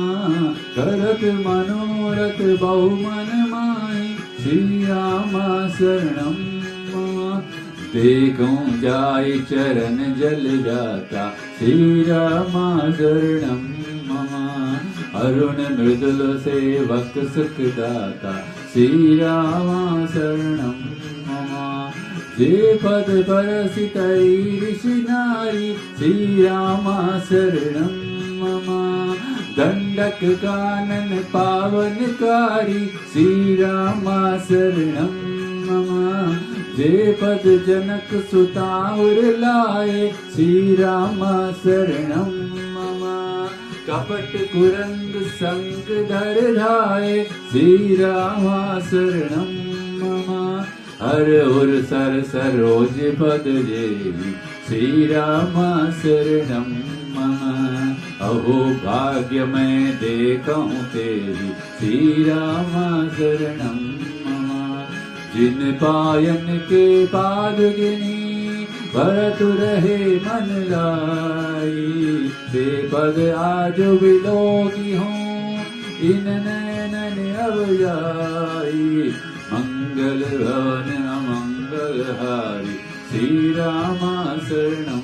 करत मनोरथ बहु मन माहि, श्री राम शरणं मम। देखूं जाय चरण जल जाता, श्री राम शरणं मम। अरुण मृदुल सेवक सुख दाता, श्री राम शरणं मम। जे पद परसितै ऋषि नारी, श्री राम शरणं मम। दंडक कानन पावनकारी, श्री राम शरणं मम। जे पद जनक सुता उर लाए, श्री राम शरणं मम। कपट कुरंग संग धर धाये, श्री राम शरणं मम। हर उर सर सरोज पद जेहि, श्री राम शरणं मम। अहो भाग्य मैं देखूं तेहि, श्री राम शरणं मम। जिन पायन के पाद गिनी, भरत रहे मन लाई। ते पद आज बिलोकी हूँ, इन नैनन अब जाई। मंगल भवन अमंगल हारी, श्री राम शरणं।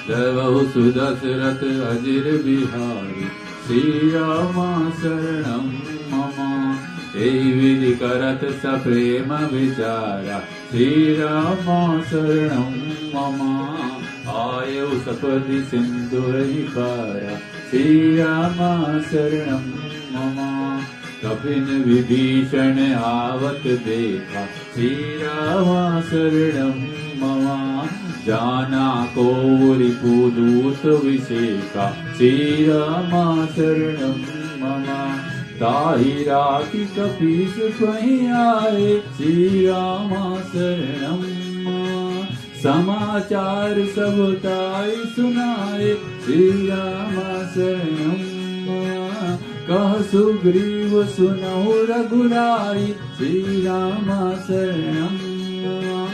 जगौ सुदशरथ अजिर बिहारी, श्री राम शरणं मम। एहि विधि करत सप्रेम विचारा, श्री राम शरणं मम। आयु सपदि सिंधुहि पारा, श्री राम शरणं मम। कपिन विभीषण आवत देखा, श्री राम शरणं मम। जाना को रिपुदूत विषेका, श्री राम शरणं मम। ताहि राखी कपीस पहि आए, श्री राम शरणं मम। समाचार सब ताई सुनाए, श्री राम शरणं मम। कह सुग्रीव सुनहु रघुराई, श्री राम शरणं मम।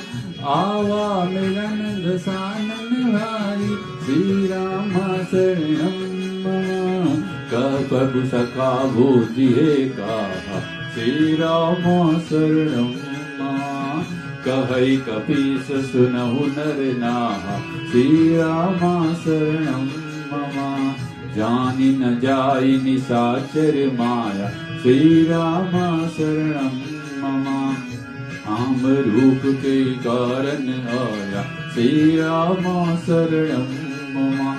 आवा मिलन दसानन भाई, श्री राम शरणं मम। कपगु सखा भोजिए कहा, श्री राम शरणं मम। कहै कपीस सुनहु नर नाहा, श्री राम शरणं मम। जानि न जाई निशाचर माया, श्री राम शरणं मम। आम रूप के कारण आया, श्री राम शरणं मम।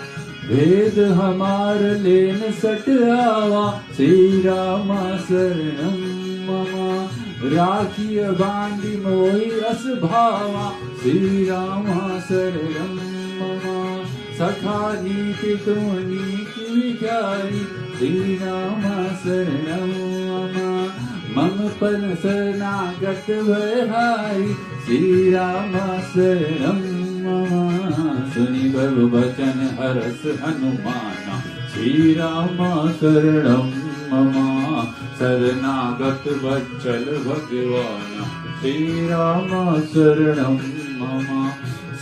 भेद हमार लेन सट आवा, श्री राम शरणं मम। राखिय बांधि मोहि अस भावा, श्री राम शरणं मम। सखा नीति तुम नीति विचारी, श्री राम शरणं मम। मम अपन शरणागत भयहारी श्री राम शरणम मम। सुनि प्रभु वचन हरस हनुमाना श्री राम शरणम मम। शरणागत वत्सल भगवान श्री राम शरणम मम।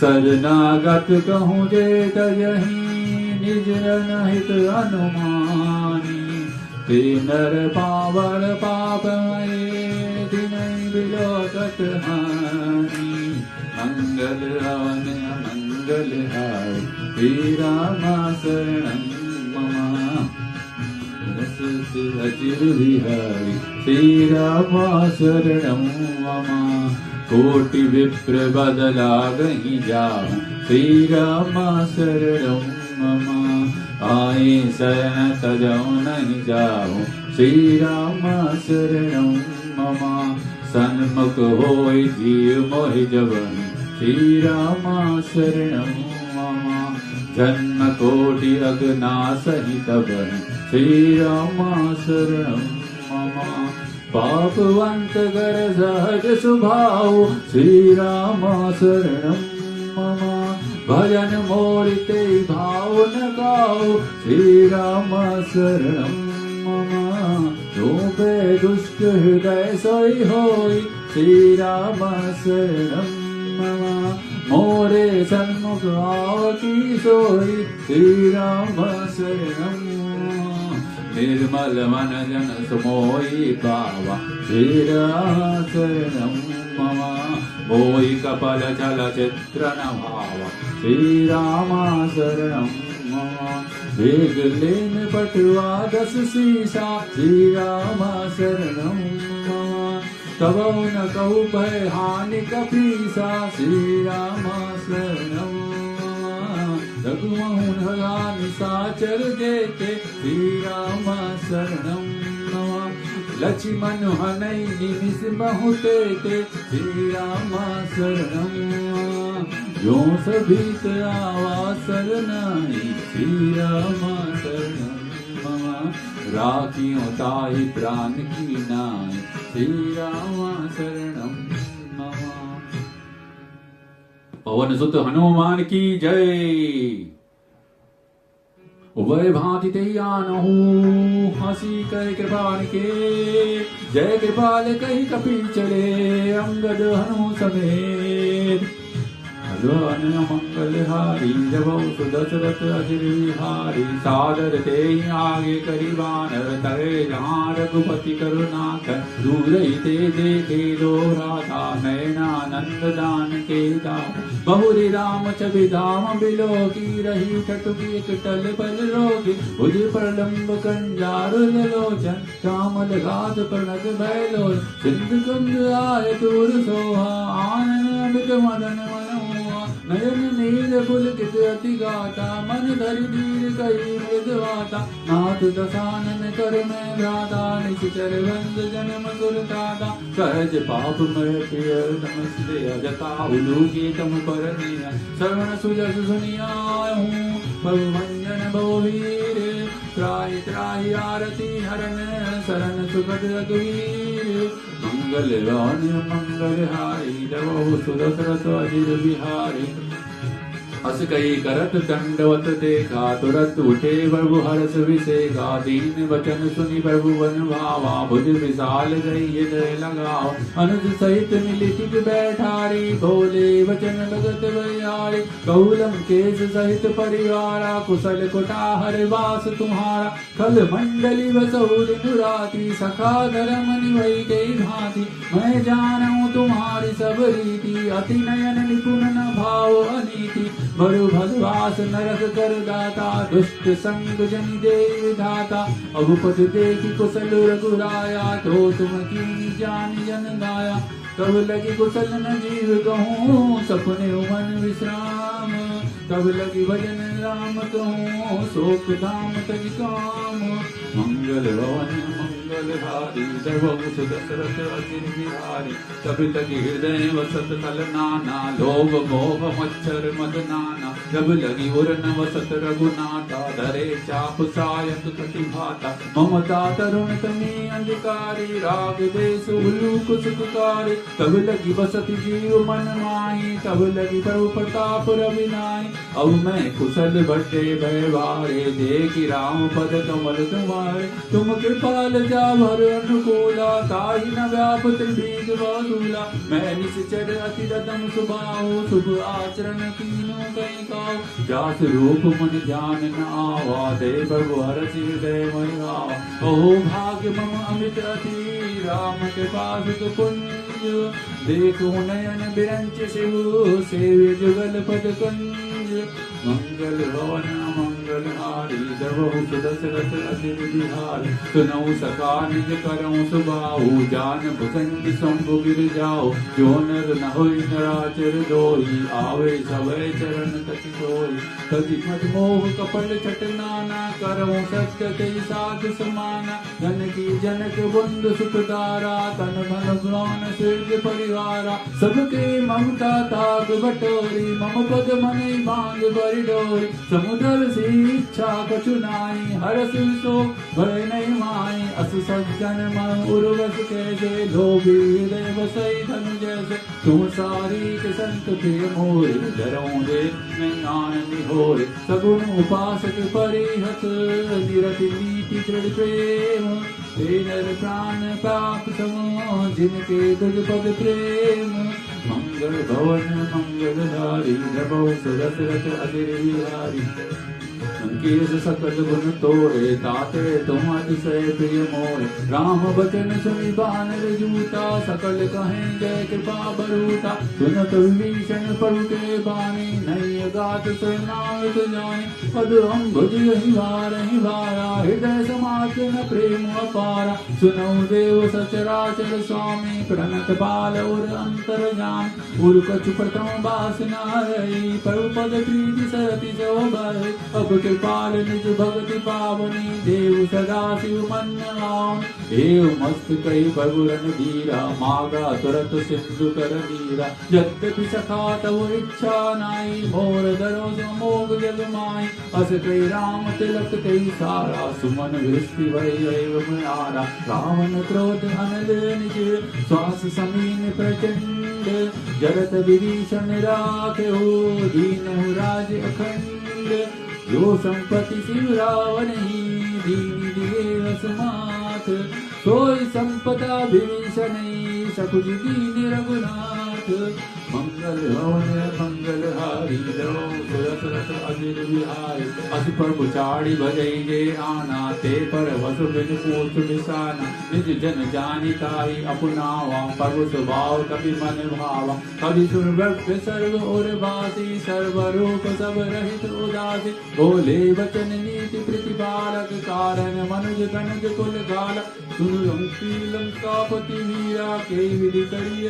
शरणागत कहूँ जेत यही निज हित अनुमानी। ते नर पावन पापमये दिनै बिलोकत हानि। मंगल हवन मंगल हाय श्री राम शरणम मम। रसत अचिर विहारी श्री राम शरणम मम। कोटि विप्र बदला गहि जाऊं श्री राम शरणम मम। आए शरण तजौ नहीं जाऊं श्री राम शरणम मम। सन्मुख होय जीव मोहि जबहि श्री राम शरणम मम। जन्म कोटि अगनासहि तबहि श्री राम शरणम मम। पापवंत गर सहज स्वभाव श्री राम शरणम मम। भजन मोरि ते भाव न गाओ श्री राम शरणम मम। जो दुष्ट हृदय सोई होई श्री राम शरणम मम। मोरे सन्मुख आओ की सोई श्री राम शरणम। निर्मल मन जन सुमोई पावा श्री राम शरणम मम। मोहि कपल चल चित्र न भावा श्री राम शरणम मम। वेग लेन पटुआ 10 सीसा श्री राम शरणम मम। तब न कहु भय हानि कपीसा श्री राम शरणम मम। रघुमोहन भगवान साचर देते श्री राम शरणम मम। लक्ष्मण हनई निमिष बहुते ते श्री राम शरणम मम। जो सभीत आवा शरणाई श्री राम शरणम मम। राखियों ताहि प्राण की नाई श्री राम शरणम मम। पवन सुत हनुमान की जय। उभय भांति ते आनहु हंसी कह कृपान के। जय कृपाल कही कपि चले अंगद हनु समेत। अजवन मंगल हारी जबौ सुदशरथ अजिर विहारी। सादर ते आगे करी बानर तरे जहाँ रघुपति करुणाकर। दूर ही ते देखे लो राधा नयनानंद दान के दाता। बहुरी राम छवि धाम बिलो की रही ठटुकी एक टल पल रोगी। भुज प्रलंब कंजारु लोचन श्यामल घात प्रणत भैलो। सिंध कंद आय दूर सोहा आनन अमित मदन मनोहा। नयन नील पुलकित अति गाता मन धरि धीर कही मृदवाता। नाथ दसानन कर मैं भ्राता निश्चर बंद जन्म सुरताता। सहज पाप मय प्रिय नमस्ते अजता उलूकी तम पर निया। श्रवण सुजस सुनियाहूँ बहु मंजन बहु वीर। त्राहि त्राहि आरती हरन शरण सुखद रघुवीर। मंगल गान मंगल हारी जबौ सुदशरथ अजिर बिहारी। अस कही करत दंडवत देखा तुरत उठे प्रभु हर्ष विसेगा। दीन वचन सुनि प्रभु बन भावा भुज विशाल गई हृदय लगाओ। अनुज सहित मिलित बैठारी भोले वचन लगत बयारी। कौलम केश सहित परिवारा कुशल कुटाहर वास तुम्हारा। खल मंडली बसहुर नुराती सखा धर्म निभई गई भांति। मैं जानूं तुम्हारी सब रीति अति नयन निपुण न भाव अनीति। बरु भगवास नरक कर दाता दुष्ट संग जन देव धाता। अभुपति देखि कुशल रघुराया तो तुम कीनी जान जन गाया। कब लगी कुशल न जीव कहूँ सपने मन विश्राम। कब लगी भजन राम कहूँ शोक धाम तज काम। मंगल भवन मंगल हारी जबौ सुदशरथ अजिर बिहारी। तब तक हृदय वसत कल नाना लोभ मोह मच्छर मद नाना। जब लगी उर नवसत रघुनाथा धरे चाप सायक प्रतिभाता ममता तरुण तमी अंधकारी राग देश उल्लूक सुखकारी तब लगी बसती जीव मन माही तब लगी प्रभु प्रताप रविनाई अब मैं कुशल भट्टे भयवारे देखी राम पद कमल तुम्हारे तुम कृपाल जा भर अनुकूला ताहि न व्याप त्रिभीज बहूला मैं निश्चर अति रतन सुभाओ शुभ आचरण कीनो कहीं काओ जास रूप मन ध्यान न आवा दे प्रभु हर हृदय मन आवा अहो भाग्य मम अमित अति राम के पास कुंज देखो नयन बिरंच शिव सेव्य जुगल पद कुंज मंगल भवन मंगल हारी दबहु सुदशरथ अजिर बिहारी सुनऊ सखा निज करऊँ सुबाहु जान भुजंग शंभु गिर जाओ जो नर न होई नराचर जोई आवे सवै चरण तति सोई तति मत मोह कपल छट नाना करऊँ सत्य तेई साध समाना जनकी जनक बंधु सुखदारा तन मन प्राण सिद्ध परिवारा सबके ममता ताग बटोरी मम पद मनि बांध बरि डोरी समुद्र से इच्छा कछु नाई हरस सो भय नहीं माई अस सज्जन मन उर्वश कैसे लोभी हृदय बसई धन जैसे तुम सारी के संत प्रिय मोरे धरऊँ दे नहीं आनंद होरे सगुण उपासक परिहत निरति नीति दृढ़ प्रेम हे नर प्राण प्राप्त समो जिनके तुझ पद प्रेम मंगल भवन मंगलधारी जबहु सुदशरथ अजिर बिहारी केस सकल गुण तोरे ताते तुम अतिशय प्रिय मोरे राम बचन सुनि बानर जूता सकल कहें जय कृपा बरूता सुनत विभीषण प्रभु के बानी नहीं गात सुनात जाने पद हम भुज ही वारा हृदय समात न प्रेम अपारा सुनऊ देव सचराचर स्वामी प्रणत बाल और अंतर जान उर कछु प्रथम वासना रही प्रभु पद प्रीति सरति सो भय अब कृपाल निज भक्ति पावनी देव सदा शिव मन लाऊं देव मस्त कई भगुरन धीरा मागा तुरत सिंधु कर मीरा यद्यपि सखा तव इच्छा नाई मोर धरो मोग जग माई अस कई राम तिलक कई सारा सुमन वृष्टि भय मनारा रावण क्रोध अनल निज श्वास समीन प्रचंड जगत विभीषण राखे हो दीन राज अखंड जो संपत्ति शिव रावण ही दीन दिए असमात सोई संपदा विभीषण सकुच दीन रघुनाथ मंगल भवन मंगल हारी दशरथ अजिर बिहारी असि प्रभु चाड़ी भजई जे आना ते पर वसु बिन पूछ बिसाना निज जन जानी ताई अपनावा प्रभु स्वभाव कभी मन भावा कभी सुन भक्त सर्व और वासी सर्व रूप सब रहित उदासी बोले वचन नीति प्रतिपालक कारण मनुज गणज कुल गाल सुन लंकापति वीरा के विधि करी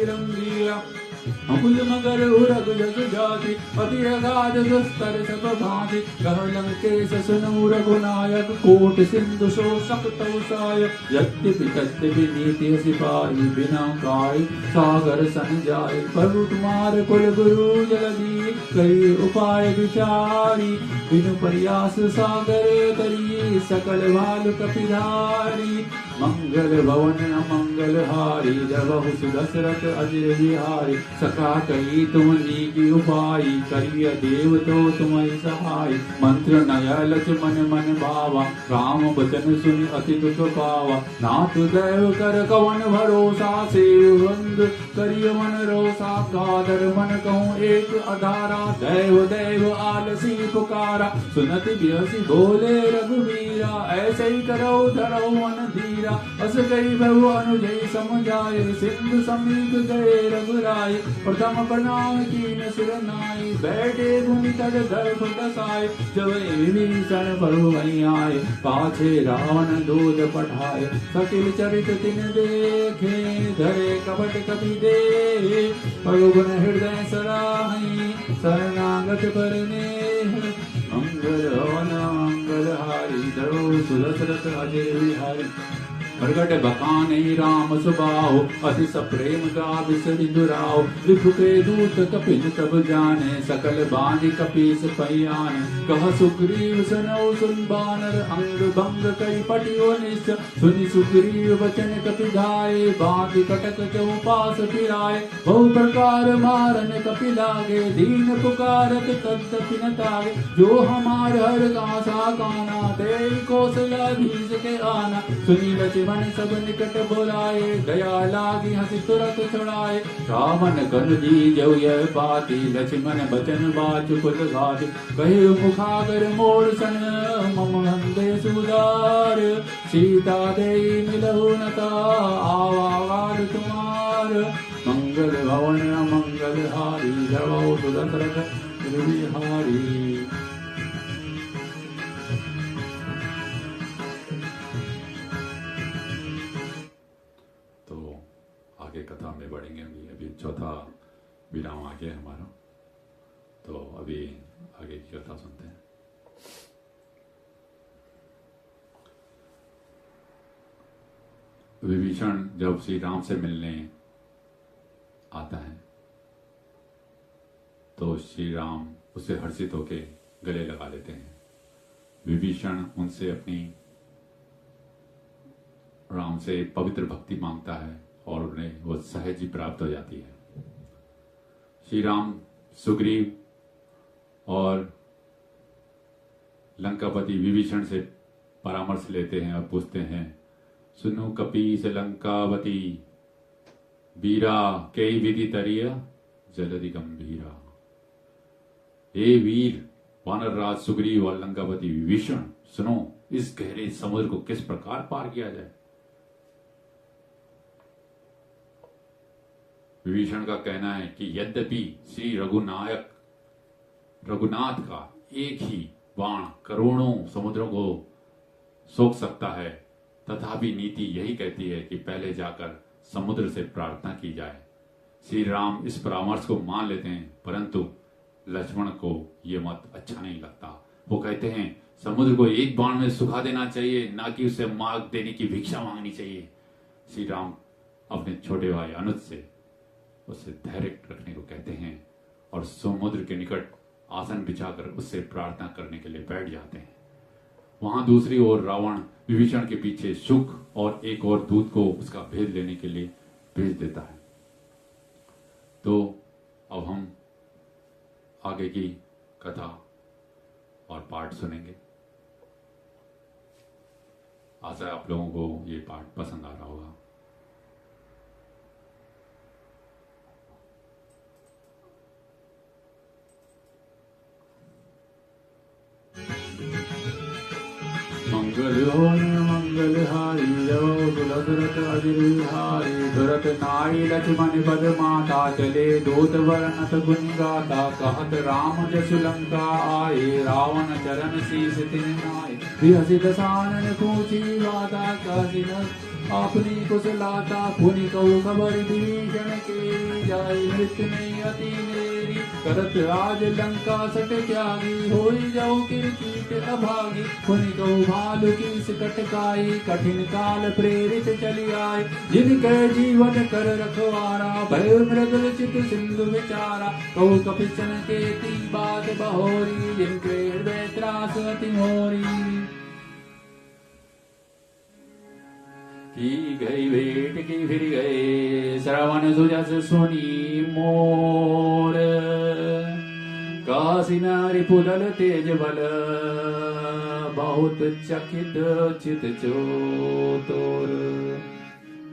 रंगीरा अकुल मगर उरग जग जाति अति अगाध दुस्तर सब भांति कह लंकेश सुनु रघुनायक कोट सिंधु सो सकतौ सायक यद्यपि तद्यपि नीति सिपाही बिना काय सागर सन जाय प्रभु तुम्हारे कुल गुरु जलदी कई उपाय विचारी बिनु प्रयास सागर करी सकल भाल कपिधारी मंगल भवन मंगल हारी जबहु सुदशरथ अजिर बिहारी सखा कही तुम नीकी उपाई करिय देव तो तुम्हारी सहाय मंत्र नय लक्ष्मण मन भावा राम बचन सुनि अति दुख पावा नाथ दैव कर कवन भरोसा सेव बंद करिय मन रोसा कादर मन कहूँ एक अधारा दैव दैव आलसी पुकारा सुनत बिहसी बोले रघुवीरा ऐसे ही करो धरो मन धीरा अस कई बहु अनुजय समझाए सिंधु समीप गए रघुराय प्रथम प्रणाम कीन सिर नाई बैठे भूमि तट गर्भ दसाए जब विभीषण प्रभु वहीं आए पाछे रावण दूध पठाए सकिल चरित तिन देखे धरे कपट कपि दे प्रभु गुण हृदय सराही शरणागत परने मंगल भवन मंगल हारी धरो सुदशरथ अजय बिहारी प्रगट बकाने राम सुबाहो, अति सप्रेम गा बिसरि दुराओ। रिपु के दूत कपिन तब जाने, सकल बानी कपीस पहियान। कह सुग्रीव सुनौ सुन बानर, अंग भंग कई पटियो निश्चय। सुनि सुग्रीव वचन कपि धाये, बांधि कटक चौपास फिराए। बहु प्रकार मारन कपि लागे, दीन पुकारत तदपि न तागे। जो हमार हर कासा काना, ते कौशलाधीश के आना। सुनी लक्ष्मण सब निकट बोलाए, दया लागी हंसी तुरत छुड़ाए। रावण कर दीजौ यह बाती, लक्ष्मण बचन बाचुकुल घाति। कहे मुखागर मोड़ सन, मम हृदय सुधार। सीता देई मिलहु न ता, आवार तुम्हार। मंगल भवन मंगल हारी, जवौ सुदशरथ बिहारी। तो आगे कथा में बढ़ेंगे। अभी चौथा विराम आ गया हमारा, तो अभी आगे की कथा सुनते हैं। विभीषण जब श्री राम से मिलने आता है तो श्री राम उससे हर्षित होके गले लगा लेते हैं। विभीषण उनसे अपनी राम से पवित्र भक्ति मांगता है और उन्हें वह सहज ही प्राप्त हो जाती है। श्री राम सुग्रीव और लंकापति विभीषण से परामर्श लेते हैं और पूछते हैं, सुनु कपीस लंकावती, वीरा कई विधि तरिया जलधि गंभीरा। हे वीर वानर राज सुग्रीव और लंकापति विभीषण, सुनो इस गहरे समुद्र को किस प्रकार पार किया जाए। विभीषण का कहना है कि यद्यपि श्री रघुनाथ का एक ही बाण करोड़ों समुद्रों को सोख सकता है, तथापि नीति यही कहती है कि पहले जाकर समुद्र से प्रार्थना की जाए। श्री राम इस परामर्श को मान लेते हैं, परंतु लक्ष्मण को यह मत अच्छा नहीं लगता। वो कहते हैं समुद्र को एक बाण में सुखा देना चाहिए, ना कि उसे मार्ग देने की भिक्षा मांगनी चाहिए। श्री राम अपने छोटे भाई अनुज से उसे धैर्य रखने को कहते हैं और समुद्र के निकट आसन बिछाकर उससे प्रार्थना करने के लिए बैठ जाते हैं। वहां दूसरी ओर रावण विभीषण के पीछे शुक और एक और दूत को उसका भेद लेने के लिए भेज देता है। तो अब हम आगे की कथा और पाठ सुनेंगे। आशा है आप लोगों को ये पाठ पसंद आ रहा होगा। मंगल मंगल हारी, जवौ सुदशरथ अजिर बिहारी। भरत नाई लक्ष्मण पद माता, चले दूत वर्णत गुण गाता। कहत राम जसु लंका आए, रावण चरण शीस तिन नाय। बिहसि दसानन पूछी वाता, कहसि न अपनी कुशलाता। पुनि कहु खबर विभीषण के, जाय मृत्यु में अति मेरी। करत राज लंका सट त्यागी, होई जाऊ किरकीट अभागी। पुनि कहु भालु की सिकट काई, कठिन काल प्रेरित चली आए। जिनके जीवन कर रखवारा, भय मृदुल चित सिंधु विचारा। कहु कपिसन के ती बात बहोरी, जिनके हृदय त्रास अति मोरी। की गई भेंट की फिर गए, श्रवण सुजस सुनी मोर। काशी नारी पुदल तेज बल, बहुत चकित चित चोतोर।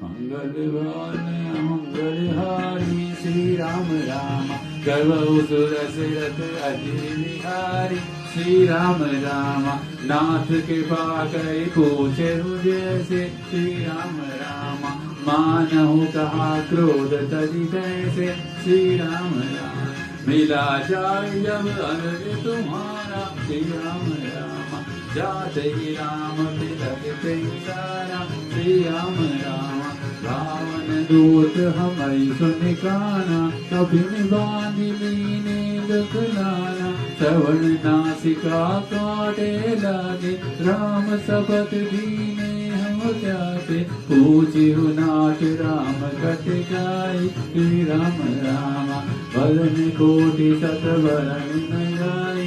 मंगलवान मंगलहारी, श्री राम राम गवौ सुदशरथ अजिर बिहारी। श्री राम राम नाथ कृपा करि पूछे जैसे। श्री राम राम मानहु कहा क्रोध तजि तैसे। श्री राम राम मिला जाय जब अर्घ तुम्हारा। श्री राम राम जात ही राम तिलक सारा। श्री राम राम रावण दूत हमारी सुन काना। कभी बांधि लीने दुख नाना, श्रवण नासिका काटे लागे। राम शपथ दीने हम जाते, पूछियो नाथ राम कट जाई। श्री राम राम वरन कोटि सत वरन न जाई।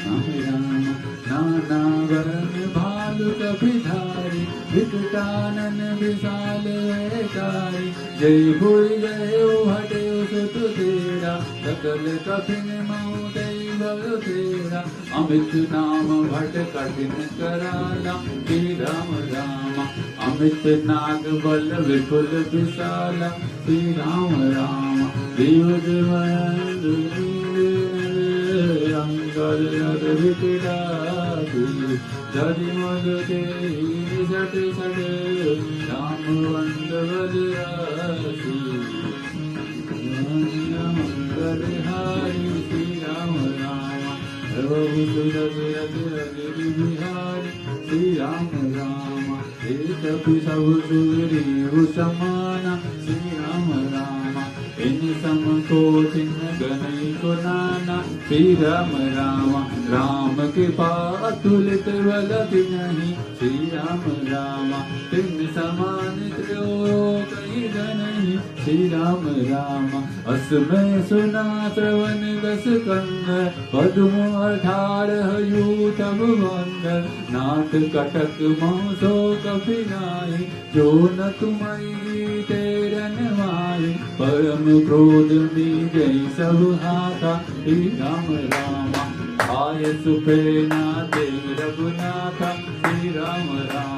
राम राम नाना वरन भालु कपिधारी, विकटानन विशाल वैकारी। जय भुज जय हटे सुत तेरा, सकल कठिन मऊ दैव तेरा। अमित नाम भट कठिन कराला, श्री राम राम अमित नाग बल विपुल विशाला। श्री राम राम दिवज अंगद नद विकटासी, धरि मद तेहि सट सट राम वंद बलिरासी। मंगल हारी श्री राम राम, रघु सुरत रति बिहारी। श्री राम राम एक सब सुग्रीव समाना। श्री राम राम इन सम को चिन्ह गणई को नाना। श्री राम राम राम के पातुलित बल नहीं। श्री राम राम तिन समान कहीं नहीं। श्री राम राम असमय सुना श्रवण दस कंद, पद्म 18 यूथब बंदर। नाथ कटक मौसो कपिनाई, जो न तुम्हारी गीते रनवाई। परम क्रोध में जय सब हाथा। श्री राम राम आय सुपेना ते रघुनाथा। श्री राम राम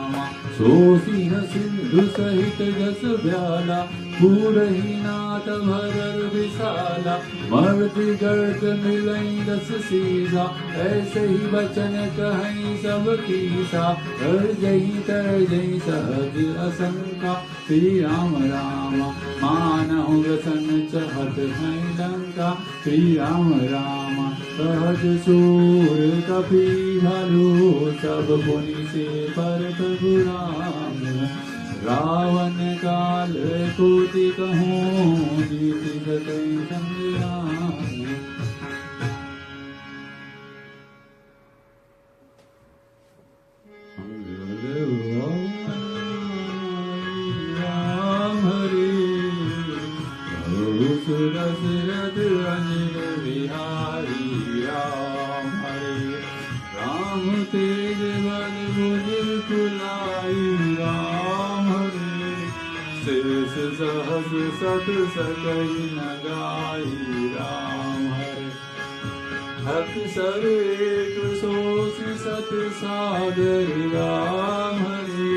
सो सिंह सिंधु सहित जस ब्याला, पूरही नाथ भरर विशाला। मर्द गर्द मिलई दस सीधा, ऐसे ही वचन कहीं सब कीसा। कर जही तर जही सहज असंका। श्री राम राम मानहु रसन चहत है लंका। श्री राम राम सहज सूर कपि भालू, सब पुनि से पर प्रभु राम। रावण काल कोटि कहूँ, जीति सकई संग्राम। राम हरे दशरथ अनिल बिहारी। राम हरे राम तेज बल भुज कुलाई। राम हरे शेष सहस सत सकई न गाई। राम हरे हक सर एक सोस सत सागर। राम हरे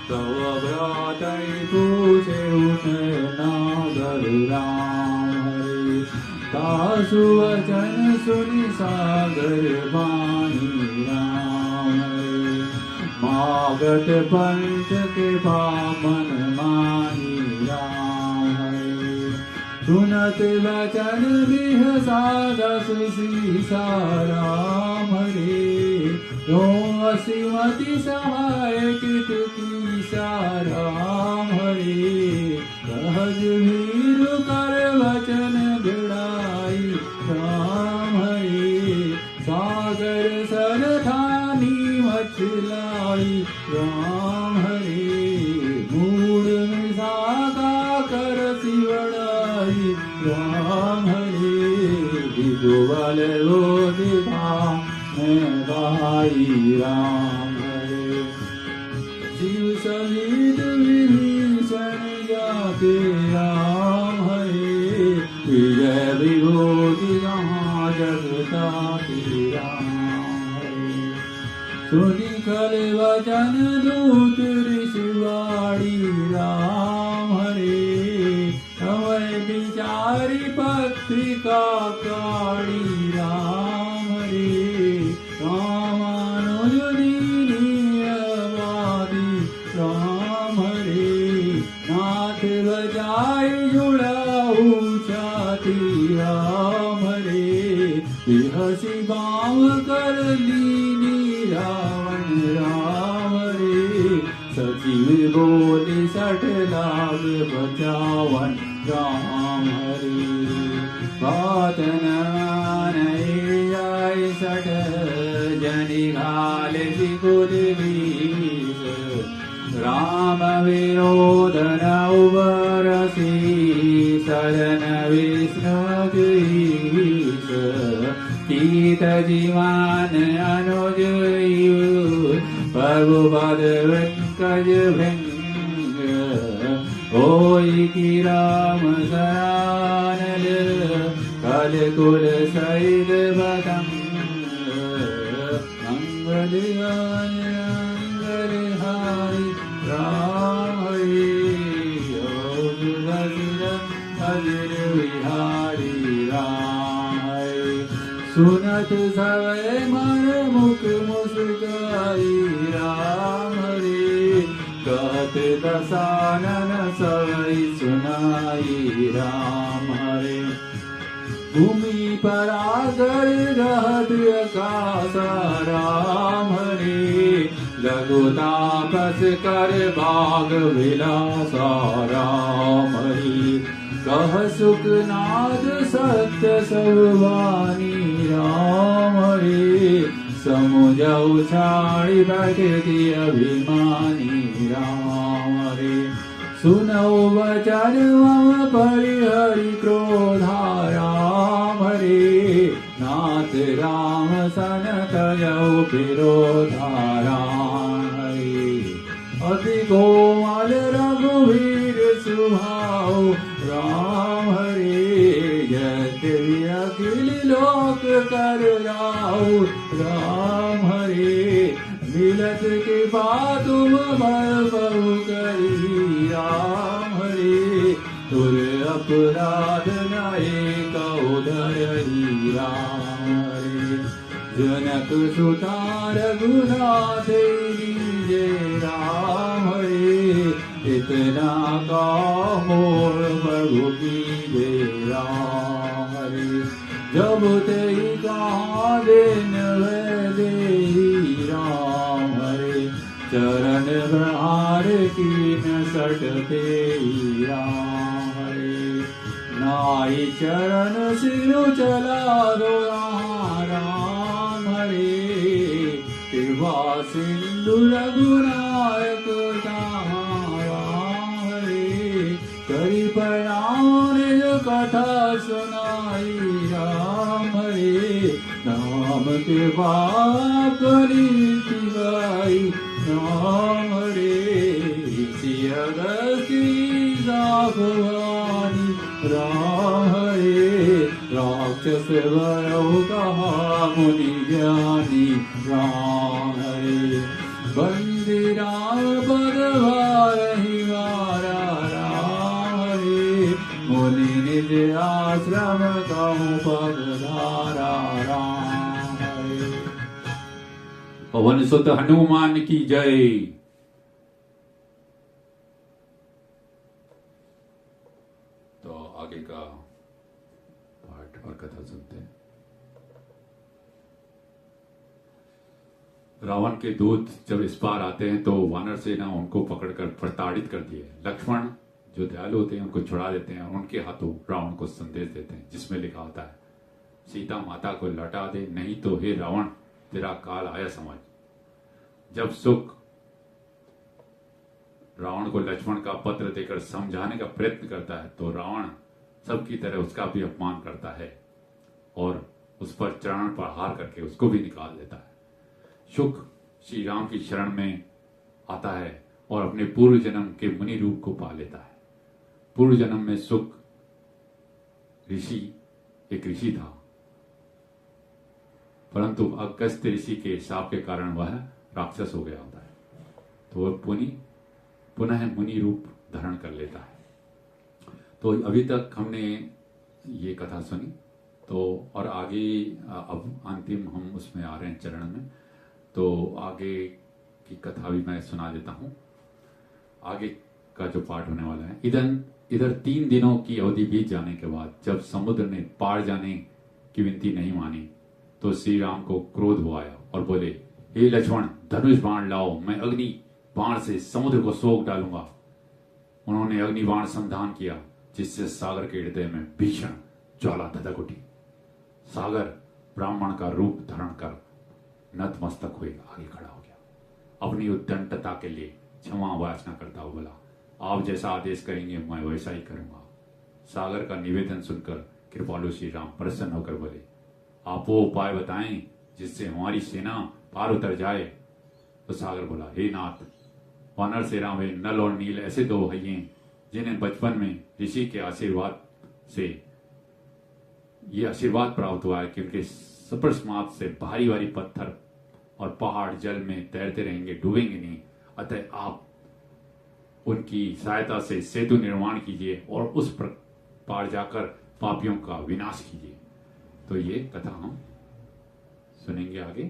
तव भ्रातै पूछे नागर। राम हरे तासु वचन सुनि सागर वाणी। राम हरे मागत पंच के पावन माही। राम हरे सुनत वचन बिहसा दस सीसा। राम हरे यो असीमति सहाय कित कीसा। राम हरे सहज वीर कर वचन बिड़ाई। राम हरे सागर सरधानी मछलाई। राम हरे मूड मिसागा कर सिवड़ाई। राम हरे विदुबल गोदिभा में गाई। राम हरे शिव सहित विभीषण जाके। राम हरे विजय विभूति कहाँ जगताती। राम हरे सुनि खल वचन दूत ऋषिवाणी। राम हरे समय विचारी पत्रिका काढ़ी। राम हरे रामानुज दीनवादी। राम हरे नाथ बजाय जुड़ाऊ छाती। राम हरे बिहसी बाम कर लीनी रावण। राम हरे सचिव बोले 60 लाख बचावन। राम हरे बात नहीं जाय 60 जनि घाल सिकुद बीस। राम काम विरोध न उबरसी शरण विष्णु ईश कीत जीवन अनुज प्रभु पद वेंकज भृंग होई की राम सरानल कल कुल सहित बदंग मंगल मंगल हारी राम हरि अजर विहारी राम हरि सुनत सवै मन मुख मुस्काई राम हरि कहत दसानन सवै सुनाई राम हरि भूमि पर आकर रहत आकाश राम हरि लघुतापस कर भाग विलासा राम हरि कह सुखनाथ सत्य सब वाणी राम हरि समुझ उछाड़ी बैठती अभिमानी राम हरि सुनो वचन मम परिहरि क्रोधा राम हरि नाथ राम सन तजौ विरोधा राम हरि अति कोमल रघुवीर सुभाव राम हरि यद्यपि अखिल लोक कर राव राम हरि मिलत के बाद तुम बहु करी राम हरि तुर अपराध नए कौधरी राम हरि जनक सुता रघुनाथ जय राम हरि इतना का मोर प्रभु की जय राम हरि जब तेई कहाँ दिन दे राम हरि चरण प्रहार की न सटते राम हरि नाई चरण सिरु चला दो राम हरि कृपा सिंधु रघुनायक राम हरि करी प्रणाम निज कथा सुनाई राम हरि नाम के बाप गाई राम हरि सियगति भवानी राम हरि राक्षस भरौ कहा मुनि ज्ञानी राम हरि बंदी राम पद वारहि वारा राम हरि मुनि निज आश्रम कहूँ पद धारा राम हरि पवन सुत हनुमान की जय। तो आगे का पाठ और कथा सुनते हैं। रावण के दूत जब इस पार आते हैं तो वानर सेना उनको पकड़कर प्रताड़ित कर दिए। लक्ष्मण जो दयालु होते हैं उनको छुड़ा देते हैं और उनके हाथों रावण को संदेश देते हैं जिसमें लिखा होता है, सीता माता को लौटा दे, नहीं तो हे रावण तेरा काल आया समझ। जब सुख रावण को लक्ष्मण का पत्र देकर समझाने का प्रयत्न करता है तो रावण सबकी तरह उसका भी अपमान करता है और उस पर चरण पर हार करके उसको भी निकाल देता है। शुक श्री राम की शरण में आता है और अपने पूर्व जन्म के मुनि रूप को पा लेता है। पूर्व जन्म में शुक ऋषि एक ऋषि था, परंतु अगस्त्य ऋषि के शाप के कारण वह राक्षस हो गया होता है, तो वह पुनः मुनि रूप धारण कर लेता है। तो अभी तक हमने ये कथा सुनी, तो और आगे अब अंतिम हम उसमें आ रहे हैं चरण में, तो आगे की कथा भी मैं सुना देता हूँ। आगे का जो पाठ होने वाला है, इधर 3 दिनों की अवधि बीत जाने के बाद जब समुद्र ने पार जाने की विनती नहीं मानी तो श्री राम को क्रोध हो आया और बोले, हे लक्ष्मण धनुष बाण लाओ, मैं अग्नि बाण से समुद्र को सोख डालूंगा। उन्होंने अग्नि बाण संधान किया जिससे सागर के हृदय में भीषण ज्वाला धधक उठी। सागर ब्राह्मण का रूप धारण कर नतमस्तक हुए आगे खड़ा हो गया। अपनी उद्दंडता के लिए क्षमा याचना करता हुआ बोला, आप जैसा आदेश करेंगे मैं वैसा ही करूंगा। सागर का निवेदन सुनकर कृपालु श्री राम प्रसन्न होकर बोले, आप वो उपाय बताएं जिससे हमारी सेना पार उतर जाए। तो सागर बोला, हे नाथ, वानर सेना में नल और नील ऐसे दो भाई हैं जिन्हें बचपन में ऋषि के आशीर्वाद से ये आशीर्वाद प्राप्त हुआ है कि उनके स्पर्शमात्र से भारी भारी पत्थर और पहाड़ जल में तैरते रहेंगे, डूबेंगे नहीं। अतः आप उनकी सहायता से सेतु निर्माण कीजिए और उस पार जाकर पापियों का विनाश कीजिए। तो ये कथा हम सुनेंगे आगे।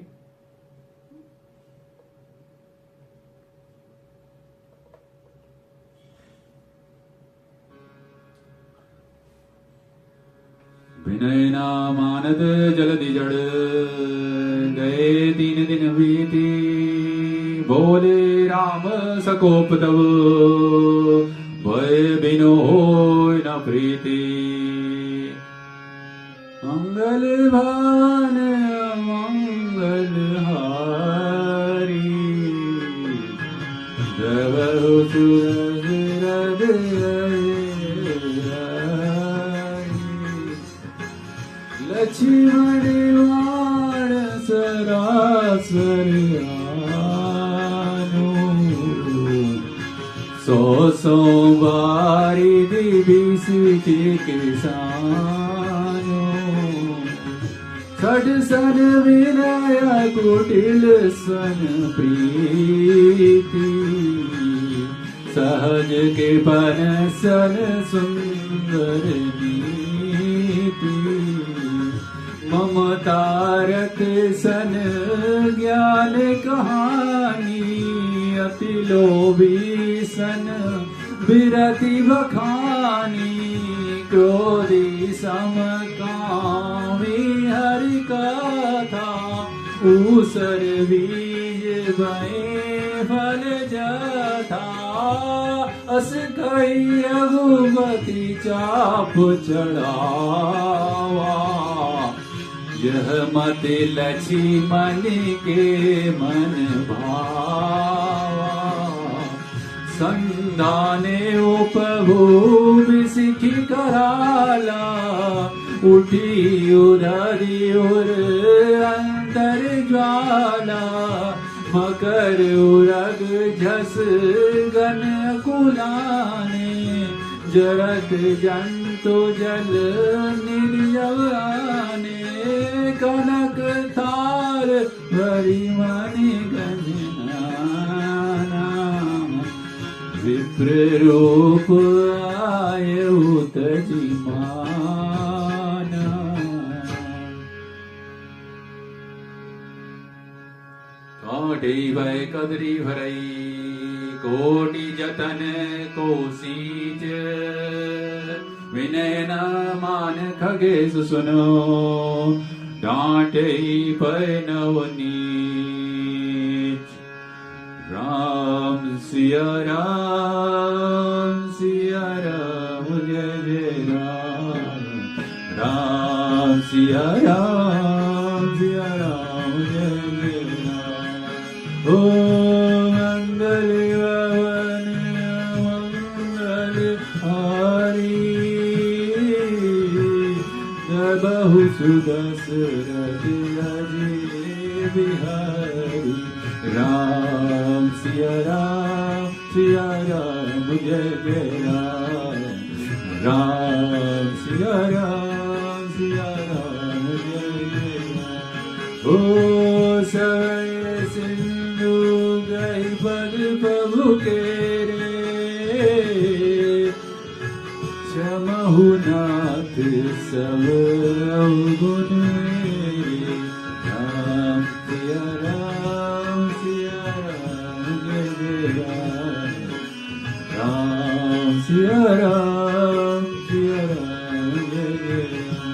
विनय ना मानद जलधि जड़ गए 3 दिन बीती, बोले राम सकोप तब भय बिनु होय न प्रीति। मंगल भान मंगल हारी, देवहु सुरज लक्ष्मण वाण सरासर आनो, 100 बारी दिविस के किसानो। छठ सन विनय कुटिल सन प्रीति, सहज के पन सन सुंदर नीति। ममतारत सन ज्ञान कहानी, अति लोभी सन बिरति बखानी। क्रोधी समकामी हरि कथा, ऊसर बीज बहे फल जथा। अस कई रघुपति चाप चढ़ावा, यह मत लक्ष्मण के मन भावा। संधाने उपभूमि सिखी कराला, उठी उधरी उर अंतर ज्वाला। मकर उरग झस गन कुलाने, जरत जंतु जल निर्जव आने। कनक थार भरी मणि गणना, विप्र रूप आयु तजिमाना। काटे भय कदरी भरई, कोटि जतन को सींच। विनय न मान खगेश सुनो, डांटे पै नव नीच। राम सिया राम जय जय राम। राम सिया राम जय जय राम। ओ मंगल भवन मंगल हारी, बहु सुदशरथ अजय बिहारी। राम सिया राम जय जय राम। राम सिया राम जय जय राम। ओ सवय सिंधु गई पद प्रभु के रे, क्षमहु नाथ सब अवगुण मेरे। राम सिया राम जय जय राम। राम सिया राम जय जय राम।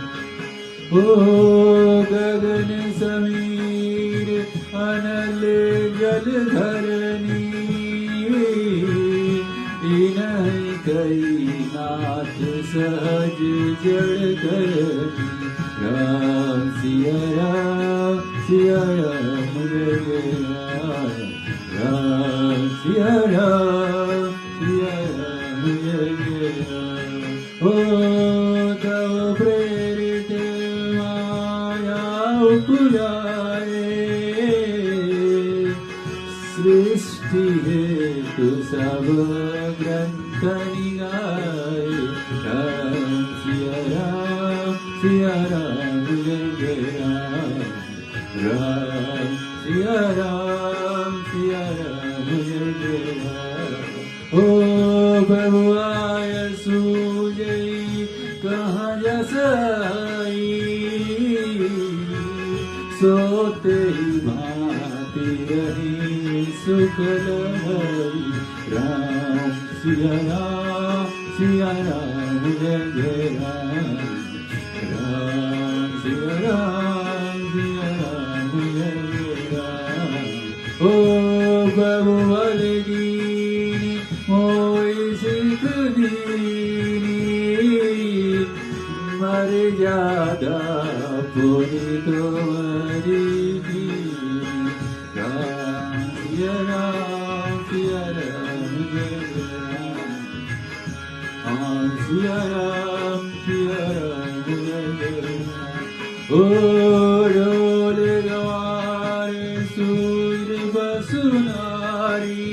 ओ गगन समीर अनल जल धरनी, इन्हीं कई नाथ सहज जड़ करनी। राम सिया राम जय जय राम। राम सिया राम ओ तव प्रेरित माया उपजाए, सृष्टि हेतु सब ग्रंथ निगाए। राम सिया राम सिया राम जय जय राम, राम सिया राम जय जय राम। ओ प्रभु आय सूजई कहाँ जसाई, सोते ही भांति रही सुख लहरी। राम सिया राम जय जय राम, राम सिया राम जय जय राम। ओ प्रभु बलदीनी मोहि सिख दीनी, मर जादा पुनि तुम्हारी दीनी। राम सिया राम जय जय राम, सिया राम जय जय राम। ओ डोल गवार सूर्य बसुनारी,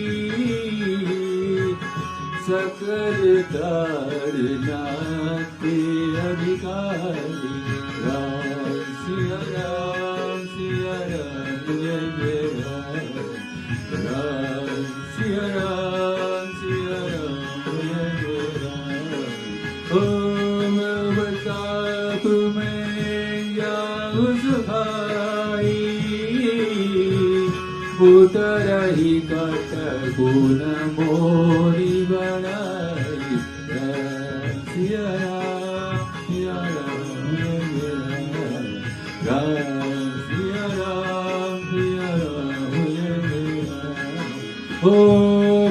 सकल ताड़नाते अधिकारी। राम सिया राम जय जय राम, राम सिया राम जय जय राम। ओम बरसात में जाऊं सुखाई, उतरही कट गुण मोरी बनाई। राम सिया राम जय राम, राम सिया राम जय जय राम। ओ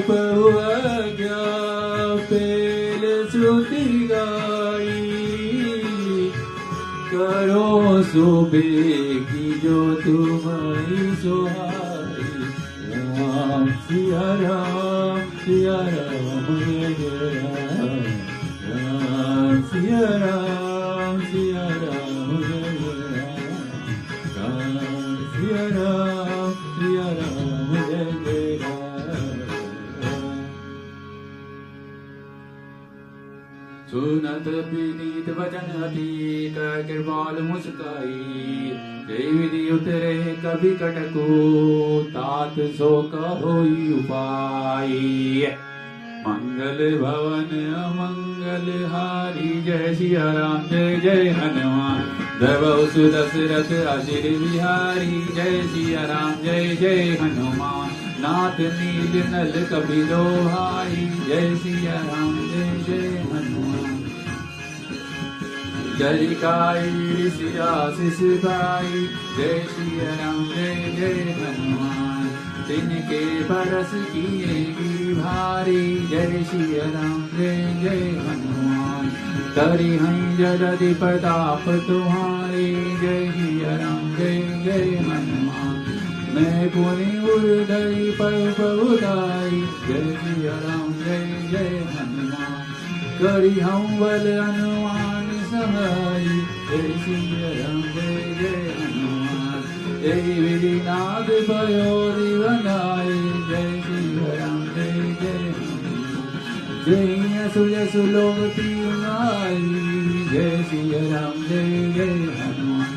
प्रभु आज्ञा पेल श्रुति गाई, करो सुबेगी जो तुम्हारी सुहाई। राम सिया राम जय जय राम, राम सिया राम जय जय राम, राम सिया राम जय जय राम। सुनत विनीत वचन अति कृपाल मुस्काई, देवी उतरे कभी कटको तात सो कहोई उपाय। मंगल भवन अमंगल हारी, जय सिया राम जय जय हनुमान। धरऊ सुदशरथ अजिर बिहारी, जय सिया राम जय जय हनुमान। नाथ नील नल कपि दोहाई, जय सिया राम जय जय हनुमान। जय काई सिया सिसुभाई, जय सिया राम जय जय हनुमान। तिनके बरस किएगी भारी, जय सिया राम जय जय हनुमान। तरि हैं जलधि प्रताप तुम्हारे, जय सिया राम जय जय हनुमान। मैं पुनि उर्धरि पवुदाई, जय सिया राम जय जय हनुमान। करि हम बल हनुमान समाई, जय सिया राम जय जय हनुमान। जय विधि नाद पयोधि बनाए, जय सिया राम जय जय हनुमान। जय यशु यशु लोक तिरुनाई, जय सिया राम जय जय हनुमान।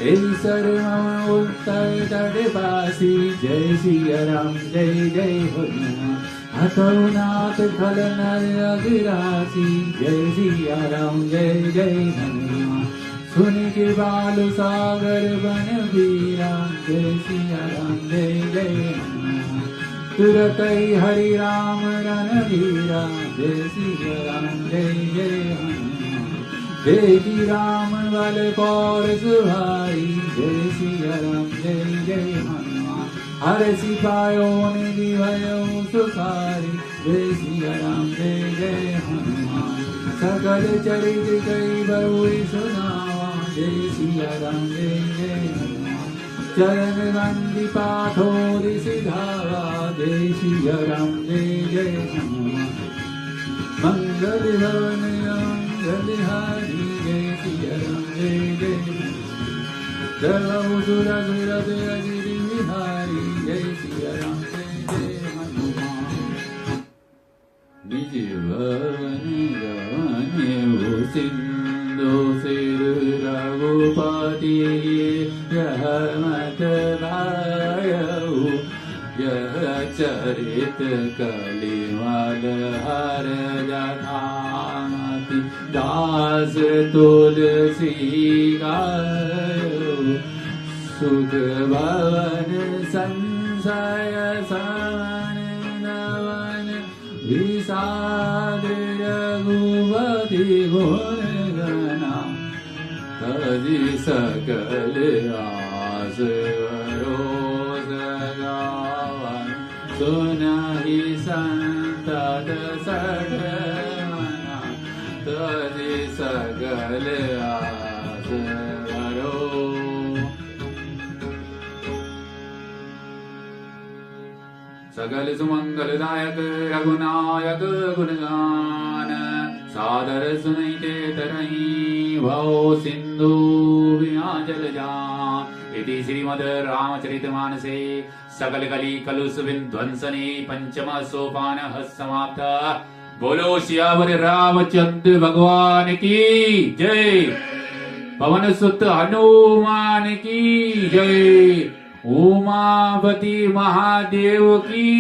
ईश्वर मम उत्तर तटवासी, जय सिया राम जय जय हनुमान। हतौ नाथ खल नर अघिरासी, जय सिया राम जय जय हनुमान। सुनि कृपालु सागर बन वीरा, जय सिया राम जय जय हनुमान। तुरत हरि राम रणधीरा, जय सिया राम जय जय हनुमान। देखी राम बल पौर सुहाई, जय सिया राम जय जय हनुमान। हर सिपायो निधि भयो सुखारी, जय सिया राम जय जय हनुमान। सकल चरित कई बहु सुनावा, जय सिया राम जय जय हनुमान। चरण वंदि पाथोरि सिधावा, जय सिया राम जय जय हनुमान। मंगल भवन बिहारी जय सिया राम जय जय सर्वभूसुर सुरत गिरि बिहारी जय सिया राम जय जय हनुमान निज भवन गवने सिंधु सिर रघुपति यह मत भायऊ यह चरित कलिमल हर जनाति दास तुलसी गायो सुख भवन संशय समन नवन विषाद रघुपति गुण गना तजि सकल आस भरोस गावन सुनहि संतत सठमना तजि सकल आस भरोस सकल सुमंगलदायक रघुनायक गुणगान सादर सुनैते तरहि भव सिंधु विनाजल जान इति श्रीमद् रामचरितमानसे सकल कली कलुष विध्वंसने पंचम सोपान समाप्त। बोलो सियावर रामचंद्र भगवान की जय। पवन सुत हनुमान की जय। उमापति महादेव की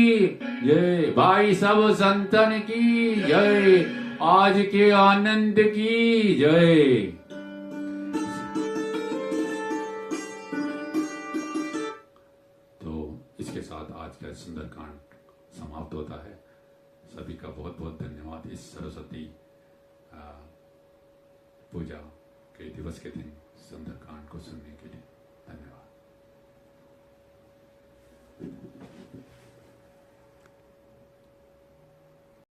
जय। भाई सब संतन की जय। आज के आनंद की जय। तो इसके साथ आज का सुंदरकांड समाप्त होता है। सभी का बहुत बहुत धन्यवाद इस सरस्वती पूजा के दिवस के दिन सुंदरकांड को सुनने के लिए।